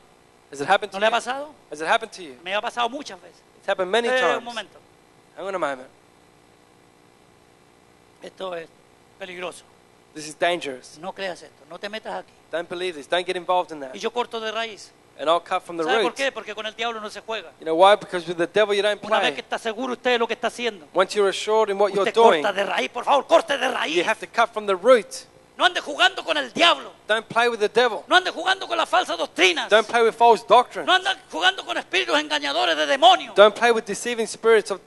Has it happened to ¿No le ha you? pasado? Has it happened to you? Me ha pasado muchas veces. It's happened many Un times. momento, Hang on a moment. esto es peligroso. This is dangerous. No creas esto, no te metas aquí. Don't believe this. Don't get involved in that. Y yo corto de raíz. And I'll cut from the ¿Sabe por root. qué? Porque con el diablo no se juega. You know why? Because with the devil you don't Una vez que play. está seguro usted de lo que está haciendo, Once you're assured in what you're usted doing, corta de raíz, por favor, corte de you raíz. have to cut from the root. No ande jugando con el diablo. Don't play with the devil. No ande jugando con las falsas doctrinas. Don't play with false doctrine. No ande jugando con espíritus engañadores de demonios. Don't play with deceiving spirits of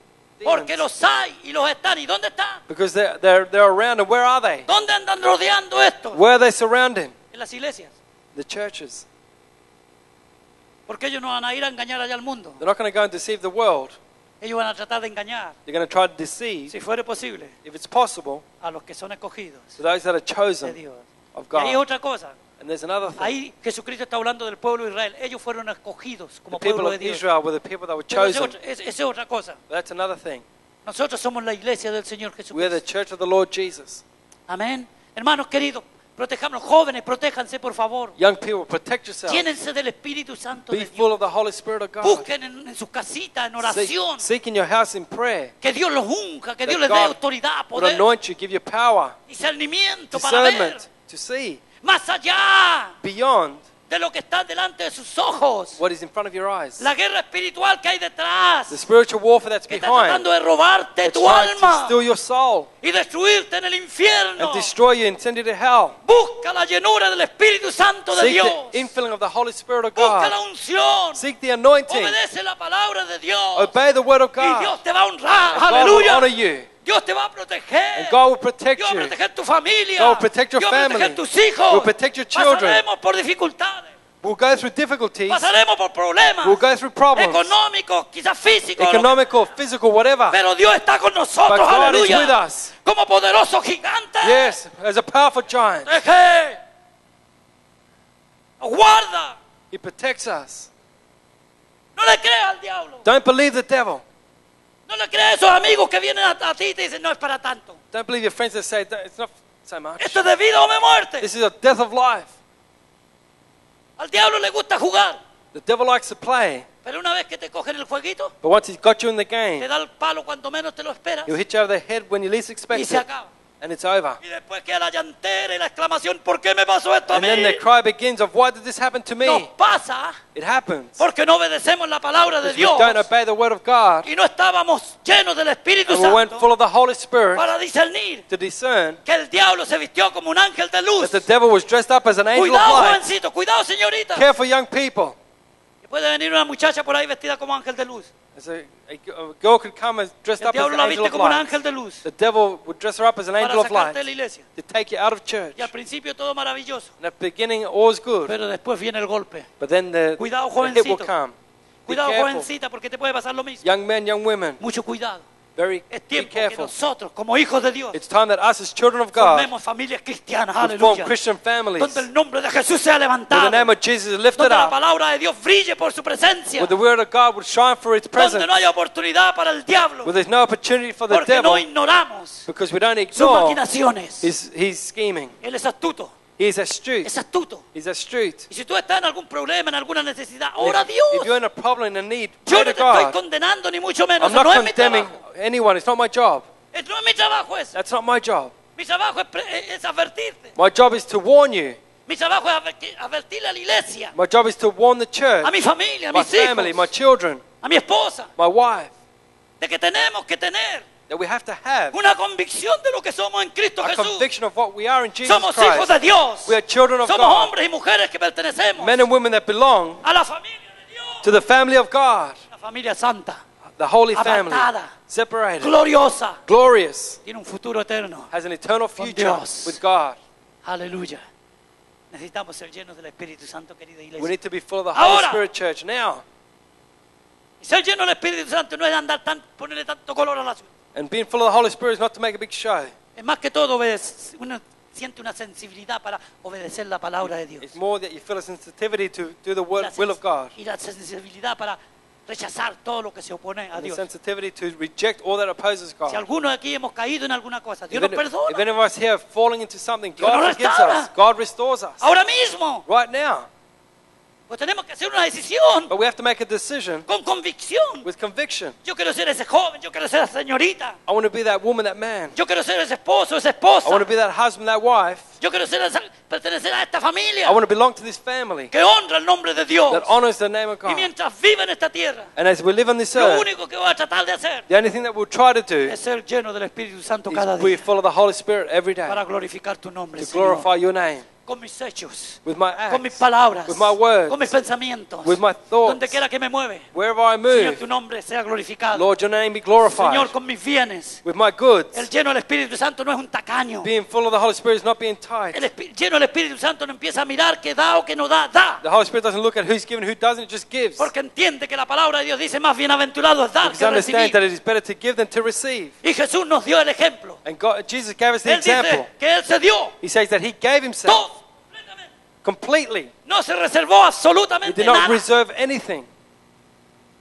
Porque demons. los hay y los están. ¿Y dónde están? Because they're around, and where are they? ¿Dónde andan rodeando esto? Where are they surrounding? En las iglesias. The churches. Porque ellos no van a ir a engañar allá al mundo. They're not going to go and deceive the world. Ellos van a tratar de engañar, They're going to try to deceive, si fuera posible, if it's possible, a los que son escogidos to those that are de chosen Dios. of Y ahí es God. otra cosa. And there's another thing. Ahí Jesucristo está hablando del pueblo de Israel. Ellos fueron escogidos The como people pueblo de of Dios. Israel were the people that were Pero esa chosen. es otra cosa. But that's another thing. Nosotros somos la iglesia del Señor We're the Jesucristo. church of the Lord Jesus. Amén. Hermanos queridos, Protejamos, jóvenes, protéjanse por favor. Young people, protect yourself. Llénense del Espíritu Santo Be de full Dios. of the Holy Spirit of God. Busquen en sus casitas, en oración. Seek in your house in prayer. Que Dios los unja, que That Dios les dé God autoridad, would poder, anoint you, give you power, discernimiento para ver discernment, to see más allá beyond de lo que está delante de sus ojos. what is in front of your eyes. La guerra espiritual que hay detrás, The spiritual warfare that's que está behind, tratando de robarte that's tu trying to alma steal your soul y destruirte en el infierno. and destroy you and send you to hell. Busca la llenura del Espíritu Santo de Seek Dios. the infilling of the Holy Spirit of Busca la God. unción. Seek the anointing. Obedece la palabra de Dios. Obey the word of Y God. Dios te va a honrar. And God will honor Aleluya. you. Dios te va a proteger. And God will protect Dios va a you. proteger tu familia. God will protect your Dios va a proteger family. tus hijos. Will protect your children. Pasaremos por dificultades. We'll go through difficulties. Pasaremos por problemas. We'll go through problems. Económicos, quizás físicos. Economical, physical, whatever. Pero Dios está con nosotros. But God is with Aleluya. us. Como poderoso gigante. Yes, as a powerful giant. Deje. Guarda. He protects us. No le creas al diablo. Don't believe the devil. No le creas a esos amigos que vienen a ti y te dicen no es para tanto. Don't believe your friends that say it's not so much. Esto es de vida o de muerte. This is a death of life. Al diablo le gusta jugar. The devil likes to play, Pero una vez que te cogen el jueguito, but once he's got you in the te game, da el palo cuando menos te lo esperas he'll hit you over the head when you least expect y se it, acaba. and it's over. Y después queda la llantera y la exclamación, ¿por qué me pasó esto a And mí? then the cry begins of, why did this happen to Nos me? pasa It happens. porque no obedecemos la palabra de We Dios don't obey the word of God, y no estábamos llenos del Espíritu and we weren't Santo full of the Holy Spirit para discernir to discern que el diablo se vistió como un ángel de luz. that the devil was dressed up as an angel of Cuidado, light. jovencito, cuidado, señorita. Careful, young people. Que puede venir una muchacha por ahí vestida como ángel de luz. As a girl could come as dressed El up as diablo an la angel viste of como un light. ángel de luz The devil would dress her up as an para angel of sacarte de light la iglesia. to take you out of church. Y al principio todo maravilloso, And at the beginning, all's good, pero después viene el golpe. but then the Cuidado, hit will jovencito. come. Be Cuidado, careful. jovencita, porque te puede pasar lo mismo. Young men, young women, Mucho cuidado. very Es be tiempo que careful. nosotros, como hijos de Dios, It's time that us as children of God formemos familias cristianas, would form aleluya, Christian families donde where el nombre de Jesús sea the levantado, name of Jesus is lifted donde la up, palabra de Dios brille por su presencia, where the word of God would shine for its donde presence, no haya oportunidad para el diablo, where there's no opportunity for the porque no devil ignoramos because we don't sus ignore maquinaciones. his scheming. Él es astuto, He's astute. es astuto. He's astute. Y si tú estás en algún problema, en alguna necesidad, If, ora a Dios. if you're in a problem and a need, Yo pray no to te estoy God. condenando ni mucho menos. I'm Eso not no es mi condemning trabajo. anyone. It's not my job. No es mi trabajo eso. That's not my job. Mi trabajo es advertirte. My job is to warn you. Mi trabajo es advertirle a la iglesia, My job is to warn the church, a mi familia, a my mis family, my hijos, children, a mi esposa, my wife, de que tenemos que tener that we have to have una convicción de lo que somos en Cristo a Jesús. conviction of what we are in Jesus Somos hijos Christ. de Dios. We are children of Somos God, hombres y mujeres que pertenecemos men and women that belong a la familia de Dios. to the family of God, La familia santa, the holy family, apartada, separated, gloriosa, glorious, tiene un futuro eterno. has an eternal Con future Dios. with God. Aleluya. Necesitamos ser llenos del Espíritu Santo, querida We iglesia. need to be full of the Holy Ahora. Spirit, church. Now, Y ser lleno del Espíritu Santo no es andar ponerle tanto color a la ciudad. and being full of the Holy Spirit is not to make a big show. Es más que todo, uno siente una sensibilidad para obedecer la palabra de Dios. It's more that you feel a sensitivity to do the La will of God. Y la sensibilidad para rechazar todo lo que se opone a And the Dios. sensitivity to reject all that opposes Si God. algunos de aquí hemos caído en alguna cosa, Dios If nos any, if perdona. any of us here are falling into something, Dios God nos forgives restaura. us. God restores us. Ahora mismo, Right now. pues tenemos que hacer una decisión But we have to make a decision con convicción. with conviction. Yo quiero ser ese joven, yo quiero ser esa señorita, I want to be that woman, that man. yo quiero ser ese esposo, esa I esposa, want to be that husband, that wife. yo quiero ser pertenecer a esta familia I want to belong to this family que honra el nombre de Dios. that honors the name of Y God. mientras viva en esta tierra, And as we live on this lo earth, único que voy a tratar de hacer the only thing that we'll try to do es ser lleno del Espíritu Santo cada is be día full of the Holy Spirit every day para glorificar tu nombre, to Señor. glorify your name Con mis hechos, with my con mis acts, palabras, with my words, con mis pensamientos, with my donde thoughts, quiera que me mueve. wherever I Señor, tu move. nombre sea glorificado. Lord, your name be glorified. Señor, con mis bienes. With my goods, El lleno del Espíritu Santo no es un tacaño. being full of the Holy Spirit is not being tight. El lleno del Espíritu Santo no empieza a mirar que da o que no da, da. The Holy Spirit doesn't look at who's given, who doesn't, it just gives. Porque entiende que la palabra de Dios dice más bienaventurado es dar Because que understand that recibir. it is better to give than to receive. Y Jesús nos dio el ejemplo. And God, Jesus gave us the Él dice example. que Él se dio He says that He gave Himself todo. completely. No se reservó He absolutamente did not nada. reserve anything.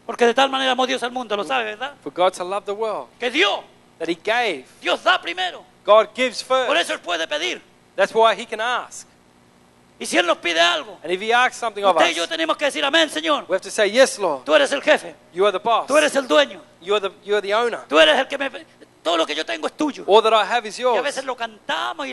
Porque de tal manera amó Dios al mundo, lo sabe, ¿verdad? For God to love the world, Que dio. that He gave. Dios da primero. God gives Por first. eso Él puede pedir. That's why he can ask. Y si Él nos pide algo, And if he asks something of usted y us, yo tenemos que decir, amén, Señor. we have to say, yes, Lord. Tú eres el jefe, You are the boss. tú eres el dueño, You are the owner. tú eres el que me... Todo lo que yo tengo es tuyo. All that I have is Y a yours. veces lo cantamos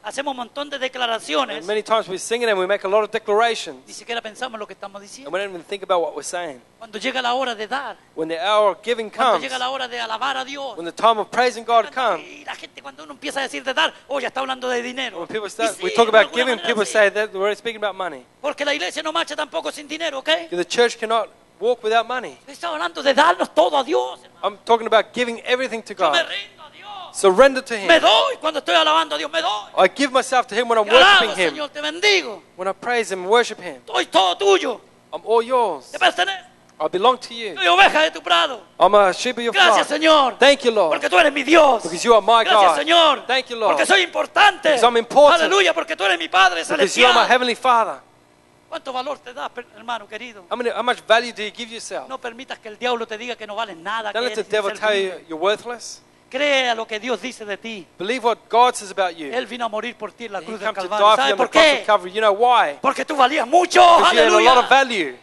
hacemos un montón de declaraciones. And many times we sing it and we make a lot of declarations. Ni siquiera pensamos lo que estamos And diciendo. we don't even think about what we're saying. Cuando llega la hora de dar, When the hour of giving cuando comes, llega la hora de alabar a Dios, when the time of praising God comes, y la gente cuando uno empieza a decir de dar, ya está hablando de dinero. when people Y start, sí, we talk de about alguna giving, manera people sí. say that we're speaking about money. Porque la iglesia no marcha tampoco sin dinero, ¿ok? The church cannot walk without money. Estoy hablando de darnos todo a Dios, hermano. I'm talking about giving everything to Yo me God. rindo a Dios. Surrender to Me Him. doy cuando estoy alabando a Dios, me doy. I give myself to Him when I'm Te alabo, worshiping Him. Señor, te bendigo. When I praise Him and worship Him, Soy todo tuyo. I'm all yours. Te pertenezco. I belong to you. Soy oveja de tu prado. I'm a sheep of your Gracias, flock. Señor. Thank you, Lord. Porque tú eres mi Dios. Because you are my Gracias, God. Señor. Thank you, Lord. Porque soy importante. Because I'm important. Aleluya, porque tú eres mi Padre Because you are my celestial. Heavenly Father. ¿Cuánto valor te das, hermano querido? How much value do you give yourself? No permitas que el diablo te diga que no vales nada. Don't Que let the eres devil tell you inservible. you're worthless. Cree a lo que Dios dice de ti. Believe what God says about you. Él vino a morir por ti en la He cruz del came to Calvario. die for you ¿Sabes on the por cross of qué? Calvary. You know why? Porque tú valías mucho. Because you had a lot of Aleluya. value.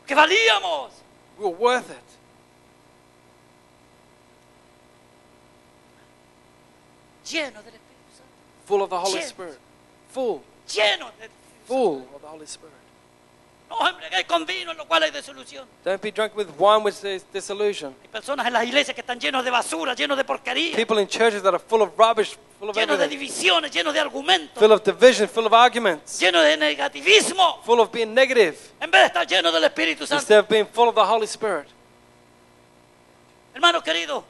Que valíamos. We were worth it. Lleno del Espíritu Santo. Full of the Holy Yes. Spirit. Full. Lleno del Espíritu Santo. Full of the Holy Spirit. No os embriaguéis con vino, en lo cual hay disolución. Don't be drunk with wine which is disillusion. Hay personas en las iglesias que están llenos de basura, llenos de porquería, People in churches that are full of rubbish, full of llenos de everything. divisiones, llenos de argumentos, Full of division, full of arguments. llenos de negativismo, Full of being negative. en vez de estar llenos del Espíritu Santo. Instead of being full of the Holy Spirit. Hermano querido,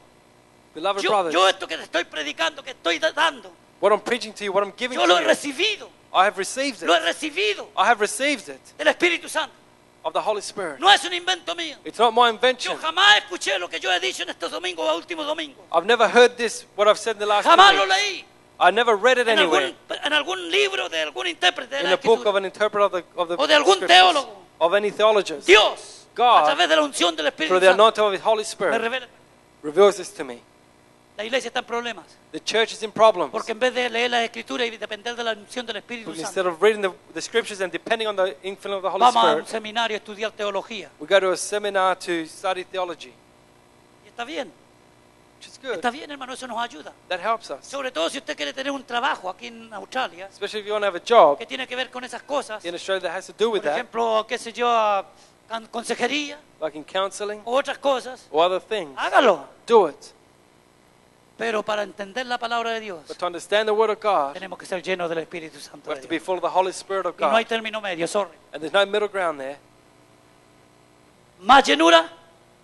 Beloved yo brothers, esto que te estoy predicando, que estoy dando, what I'm preaching to you, what I'm giving yo to lo he you, recibido, I have received lo he it. recibido I have received it del Espíritu Santo. of the Holy Spirit. No es un invento mío. It's not my Yo invention. jamás escuché lo que yo he dicho en estos domingos o últimos domingos. I've never heard this, what I've said in the last 2 Jamás lo weeks. leí I never read it en anywhere. algún libro de algún intérprete de In la a book Escritura. of an interpreter of the O de algún scriptures, teólogo. of any theologist. Dios, God, a través de la unción del Espíritu Through the Santo, anointing of His Holy me Spirit, revela. reveals this to me. La iglesia está en problemas. The church is in problems. Porque en vez de leer las Escrituras y depender de la unción del Espíritu Because Santo, instead of reading the scriptures and depending on the influence of the Holy vamos a un Spirit, seminario a estudiar teología. we go to a seminar to study theology, Y está bien, which is good. está bien, hermano, eso nos ayuda. That helps us. Sobre todo si usted quiere tener un trabajo aquí en Australia Especially if you want to have a job que tiene que ver con esas cosas. in Australia that has to do with Por that, ejemplo, qué sé yo, consejería like in counseling o otras cosas. or other things. Hágalo. Do it. Pero para entender la palabra de Dios, But to understand the Word of God, tenemos que ser llenos del Espíritu Santo we de have to be Dios. full of the Holy Spirit of Y no hay God. término medio, sorry. And there's no middle ground there. Más llenura,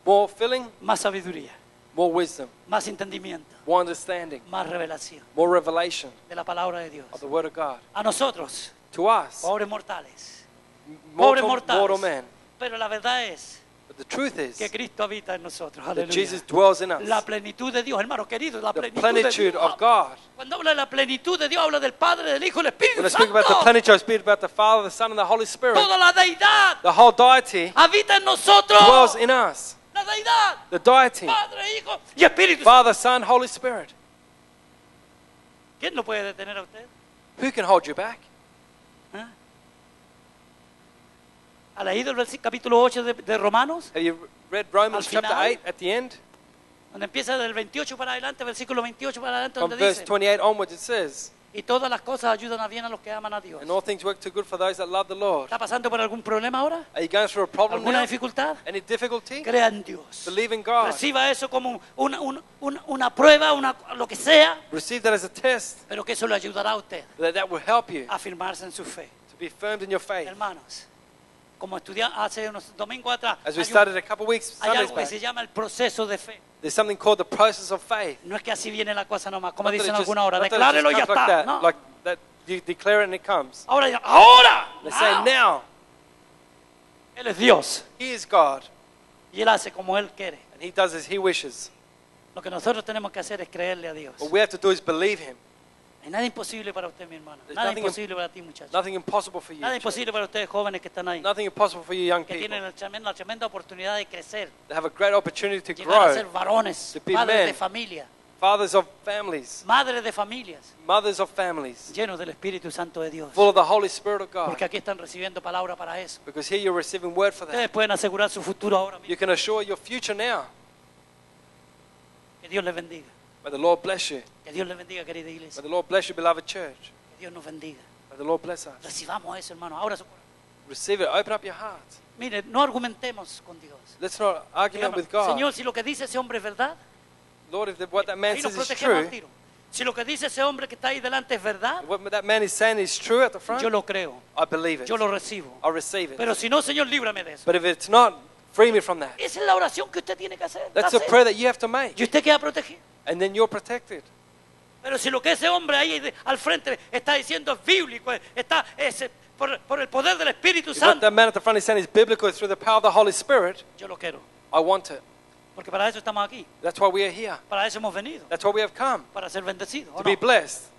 More filling, más sabiduría, more wisdom, más entendimiento, more understanding, más revelación more revelation de la palabra de Dios. of the Word of God. A nosotros, To us, pobres mortales, pobres mortal mortales. man. Pero la verdad es But the truth is que Cristo habita en nosotros. that Aleluya. Jesus dwells in us. La plenitud de Dios, hermano querido, la The plenitud de plenitude Dios. of God. Cuando habla de la plenitud de Dios, habla del Padre, del Hijo y del Espíritu When I speak about the Santo. plenitude, I speak about the Father, the Son, and the Holy Spirit. Toda la deidad The whole deity habita en nosotros. dwells in us. La deidad, The deity, Padre, Hijo y Espíritu Santo. Father, Son, Holy Spirit. ¿Quién lo puede detener a usted? Who can hold you back? ¿Ah? ¿Ha leído el capítulo 8 de Romanos? Have you read Romans Al chapter final, 8 at the end? Donde empieza del 28 para adelante, versículo 28 para adelante, From donde verse dice: 28 onwards it says, y todas las cosas ayudan a bien a los que aman a Dios. and all things work to good for those that love the Lord. ¿Está pasando por algún problema ahora? Are you going through a problem ¿Alguna now? dificultad? Any difficulty? Crea en Dios. Believe in God. Reciba eso como una prueba, lo que sea, Receive that as a test, pero que eso le ayudará a usted that will help you a afirmarse en su fe. to be firm in your faith. Hermanos, como estudiamos hace unos domingos atrás, As we hay, started a couple weeks, hay Sundays algo que back, se llama el proceso de fe. there's something called the process of faith. No es que así viene la cosa nomás, como Not that dicen it just- alguna hora, not that it declárelo y just ya comes está. like No. that, like that you declare it and it comes. Ahora, They say now. now, Él es Dios He is God, y Él hace como Él quiere. and He does as He wishes. Lo que nosotros tenemos que hacer es creerle a Dios. What we have to do is believe Him. Hay nada imposible para usted, mi hermano. There's Nada nothing imposible para ti, muchacho. Nothing impossible for you. Nada imposible para ustedes, jóvenes que están ahí. Nothing impossible for you young Que people. tienen la tremenda oportunidad de crecer. They have a great opportunity to Llegar a ser grow, varones, to be padres men. de familia. fathers of families, madres de familias, mothers of families, llenos del Espíritu Santo de Dios. full of the Holy Spirit of God. Porque aquí están recibiendo palabra para eso. Because here you're receiving word for Ustedes that. pueden asegurar su futuro ahora You mismo. can assure your future now. Que Dios les bendiga. May the Lord bless you. Que Dios les bendiga, querida May iglesia. the Lord bless you, beloved church. Que Dios nos bendiga. May the Lord bless us. Recibamos eso, hermano. Ahora su corazón. Receive it. Open up your heart. Mire, no argumentemos con Dios. Let's not argue Digamos, with God. Señor, si lo que dice ese hombre es verdad, Lord, if what that man ahí nos says is protegemos al true, tiro. Si lo que dice ese hombre que está ahí delante es verdad, if what that man is saying is true at the front, yo lo creo, I believe it. yo lo recibo. I receive it. Pero si no, Señor, líbrame de eso. But if it's not, free me from that. Esa es la oración que usted tiene que hacer. That's a Hacer. prayer that you have to make. Y usted queda protegido. And then you're protected. Pero si lo que ese hombre ahí al frente está diciendo es bíblico, está por el poder del Espíritu If what Santo, that man at the front is saying is biblical through the power of the Holy Spirit, yo lo quiero. I want it. Porque para eso estamos aquí. That's why we are here. Para eso hemos venido. That's why we have come. Para ser bendecidos. ¿o To no? be blessed.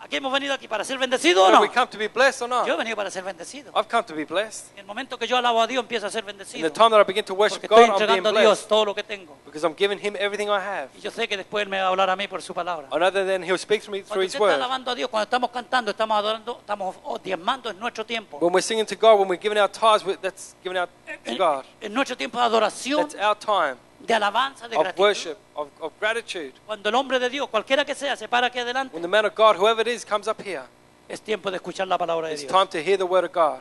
Aquí hemos venido aquí para ser bendecidos o Have no. we come to be blessed or Yo he not? venido para ser bendecido. I've come to be blessed. En el momento que yo alabo a Dios, empiezo a ser In bendecido. the time that I begin to worship Porque God, estoy I'm being entregando a Dios blessed. todo lo que tengo. Because I'm giving Him everything I have. Y yo sé que después Él me va a hablar a mí por su palabra. I know that then He'll speak to me Cuando through usted His está word. alabando a Dios, cuando estamos cantando, estamos adorando, estamos diezmando en nuestro tiempo. When we're singing to God, when we're giving our tithes, that's giving out to God. En nuestro tiempo de adoración, That's our time de alabanza, de of gratitud. worship, of gratitude. Cuando el hombre de Dios, cualquiera que sea, se para aquí adelante, When the man of God, whoever it is, comes up here, es tiempo de escuchar la palabra de it's Dios. time to hear the word of God.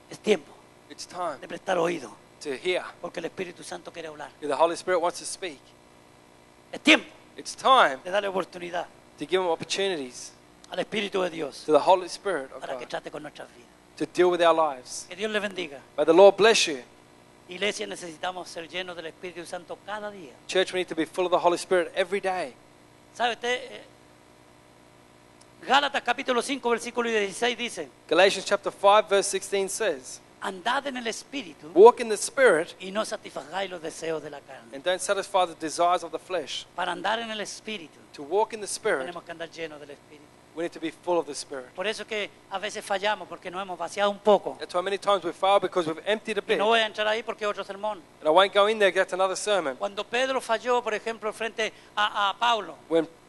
Es tiempo It's time de prestar oído, to hear. porque el Espíritu Santo quiere hablar. The Holy Spirit wants to speak. Es tiempo It's time de darle oportunidad to give Him opportunities al Espíritu de Dios to the Holy Spirit of para que God trate con nuestras vidas. to deal with our lives. Que Dios le bendiga. May the Lord bless you. Iglesia, necesitamos ser llenos del Espíritu Santo cada día. Church, we need to be full of the Holy Spirit every day. ¿Sabe usted? Gálatas capítulo 5, versículo 16 dice, Galatians chapter 5 verse 16 says, andad en el Espíritu walk in the Spirit y no satisfagáis los deseos de la carne. and don't satisfy the desires of the flesh. Para andar en el Espíritu To walk in the Spirit, tenemos que andar llenos del Espíritu. we need to be full of the Spirit. Por eso que a veces fallamos porque nos hemos vaciado un poco. That's why many times we fail because we've emptied a Y bit. no voy a entrar ahí porque es otro sermón. And I won't go in there, that's another sermon. Cuando Pedro falló, por ejemplo, frente a Pablo,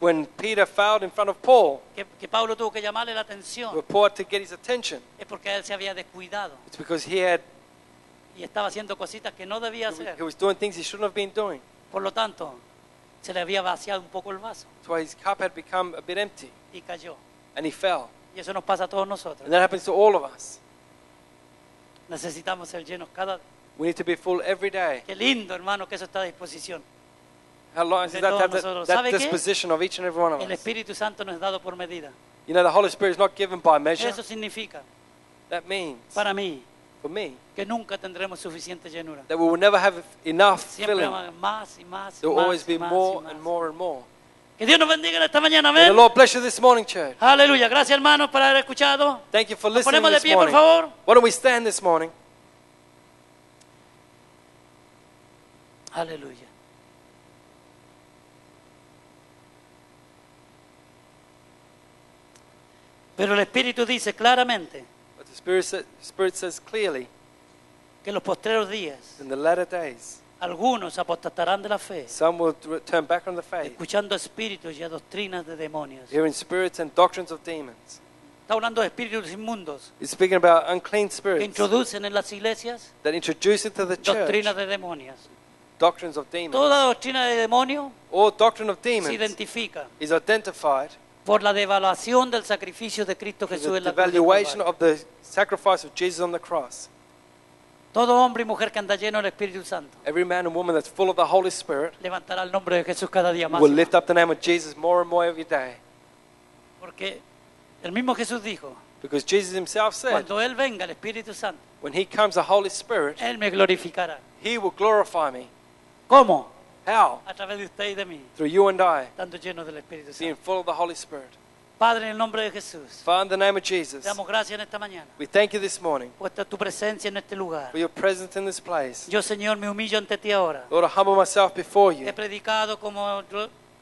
When Peter failed in front of Paul, que Pablo tuvo que llamarle la atención, for Paul to get his attention, es porque él se había descuidado it's because he y estaba haciendo cositas que no debía hacer. was doing things he shouldn't have been doing. Por lo tanto, se le había vaciado un poco el vaso That's why his cup had become a bit empty y cayó. and he fell. Y eso nos pasa a todos nosotros. And that happens to all of us. Necesitamos ser llenos cada día. We need to be full every day. Qué lindo, hermano, que eso está a disposición. How long is De that to have todos nosotros. that ¿Sabe qué? disposition of each and every one of El us? Espíritu Santo nos es dado por medida. You know, the Holy Spirit is not given by measure. Eso significa, That means, para mí, for me, que nunca tendremos suficiente llenura. that we will never have enough Siempre filling. más y más y There will más, always y be más, more y más. and more and more. Que Dios nos bendiga en esta mañana, May the amén. Lord bless you this morning, church. Aleluya. Gracias, hermanos, por haber escuchado. Thank you for Nos listening ponemos de this pie, por morning. favor. Why don't we stand this morning? Aleluya. Pero el Espíritu dice claramente But the Spirit says clearly, que en los postreros días in the latter days, algunos apostatarán de la fe, some will turn back on the faith, escuchando espíritus y a doctrinas de demonios. hearing spirits and doctrines of demons. Está hablando de espíritus inmundos He's speaking about unclean que spirits introducen en las iglesias that introduce into the church doctrinas de demonios. doctrines of demons. Toda doctrina de demonio All doctrine of se demons identifica is identified por la devaluación del sacrificio de Cristo as Jesús the en la cruz del devaluation Calvario. of the sacrifice of Jesus on the cross. Todo hombre y mujer que anda lleno del Espíritu Santo Every man and woman that's full of the Holy Spirit levantará el nombre de Jesús cada día más. will lift up the name of Jesus more and more every day. Porque el mismo Jesús dijo, Because Jesus himself said, cuando Él venga, el Espíritu Santo, when he comes, the Holy Spirit, Él me glorificará. he will glorify me. ¿Cómo? How? A través de usted y de mí, Through you and I, estando llenos del Espíritu being Santo. full of the Holy Spirit. Padre, en el nombre de Jesús, Father, in the name of te Jesus, damos gracias en esta mañana we thank you this morning por tu presencia en este lugar. for your presence in this place. Yo, Señor, me humillo ante ti ahora. Lord, I humble myself before you. He predicado como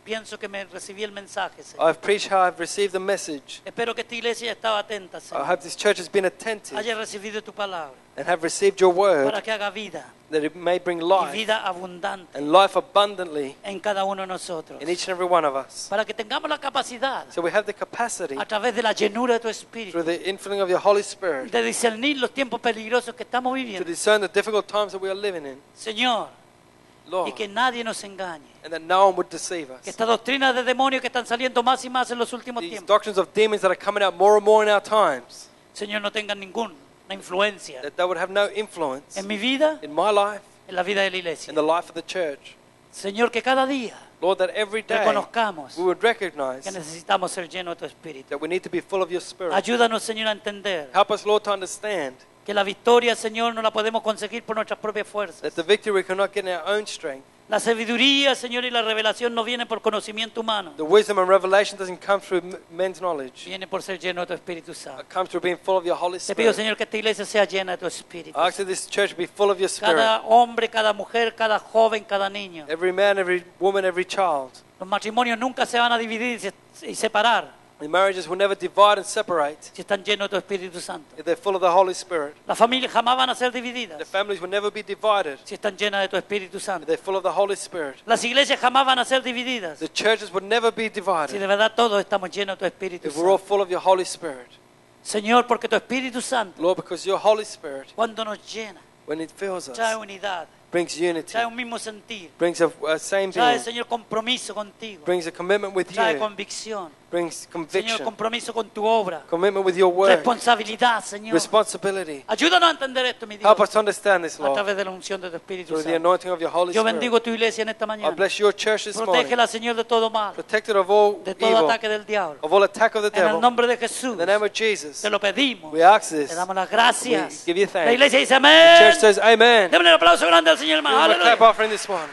pienso que me recibí el mensaje, Señor. I've preached how I've received the message. Espero que esta iglesia estaba atenta, I Señor. hope this church has been attentive Haya recibido tu palabra and have received your word, para que haga vida that it may bring y life vida abundante and life abundantly en cada uno de nosotros. in each and every one of us. Para que tengamos la capacidad, So we have the capacity, a través de la llenura de tu Espíritu, through the infilling of your Holy Spirit, de discernir los tiempos peligrosos que estamos to viviendo, discern the difficult times that we are living in, Señor, y Lord, que nadie nos engañe. and that no one would deceive Que us. estas doctrinas de demonios que están saliendo más y más en los últimos These tiempos, doctrines of demons that are coming out more and more in our times, Señor, no tengan ninguna influencia that they would have no influence en mi vida, in my life, en la vida de la in iglesia. the life of the church. Señor, que cada día Lord, that every day reconozcamos we would recognize que necesitamos ser llenos de tu Espíritu. that we need to be full of your Spirit. Ayúdanos, Señor, a entender Help us, Lord, to understand que la victoria, Señor, no la podemos conseguir por nuestras propias fuerzas. that the victory we cannot get in our own strength. La sabiduría, Señor, y la revelación no vienen por conocimiento humano, The wisdom and revelation doesn't come through men's knowledge. viene por ser lleno de tu Espíritu Santo. It comes through being full of your Holy Te pido, Spirit. Señor, que esta iglesia sea llena de tu Espíritu. I ask that this church be full of your Spirit. Cada hombre, cada mujer, cada joven, cada niño. Every man, every woman, every child. Los matrimonios nunca se van a dividir y separar The marriages will never divide and separate si están llenos de tu Espíritu Santo. if they're full of the Holy Spirit. Las familias jamás van a ser The divididas families will never be divided si están llenas de tu Espíritu if Santo. they're full of the Holy Spirit. Las iglesias jamás van a ser divididas The churches will never be si divided de verdad todos estamos llenos de tu Espíritu if we're all Santo. full of your Holy Spirit. Señor, porque tu Espíritu Santo, Lord, because your Holy Spirit, cuando nos llena, when it fills trae us, unidad, brings unity, trae un mismo sentir, brings a same trae, being, Señor, compromiso contigo, brings a commitment with trae you, convicción, brings Señor, conviction, compromiso con tu obra, commitment with your word, responsabilidad, Señor. responsibility. Ayúdanos a entender esto, mi Dios, Help us to understand this, a Lord, través de la unción de tu Espíritu through the Santo. anointing of your Holy Yo Spirit. bendigo tu iglesia en esta I mañana. bless your church this morning. Protégela, Señor, de todo mal, Protect it of all de todo evil, ataque del diablo. of all attack of the En el devil. nombre de Jesús, In the name of Jesus, te lo pedimos. we ask Te this. damos las gracias. We give you thanks. La iglesia dice The amén. church says amen. Démosle un aplauso grande al Señor, hermano. Give him a Aleluya. clap offering this morning.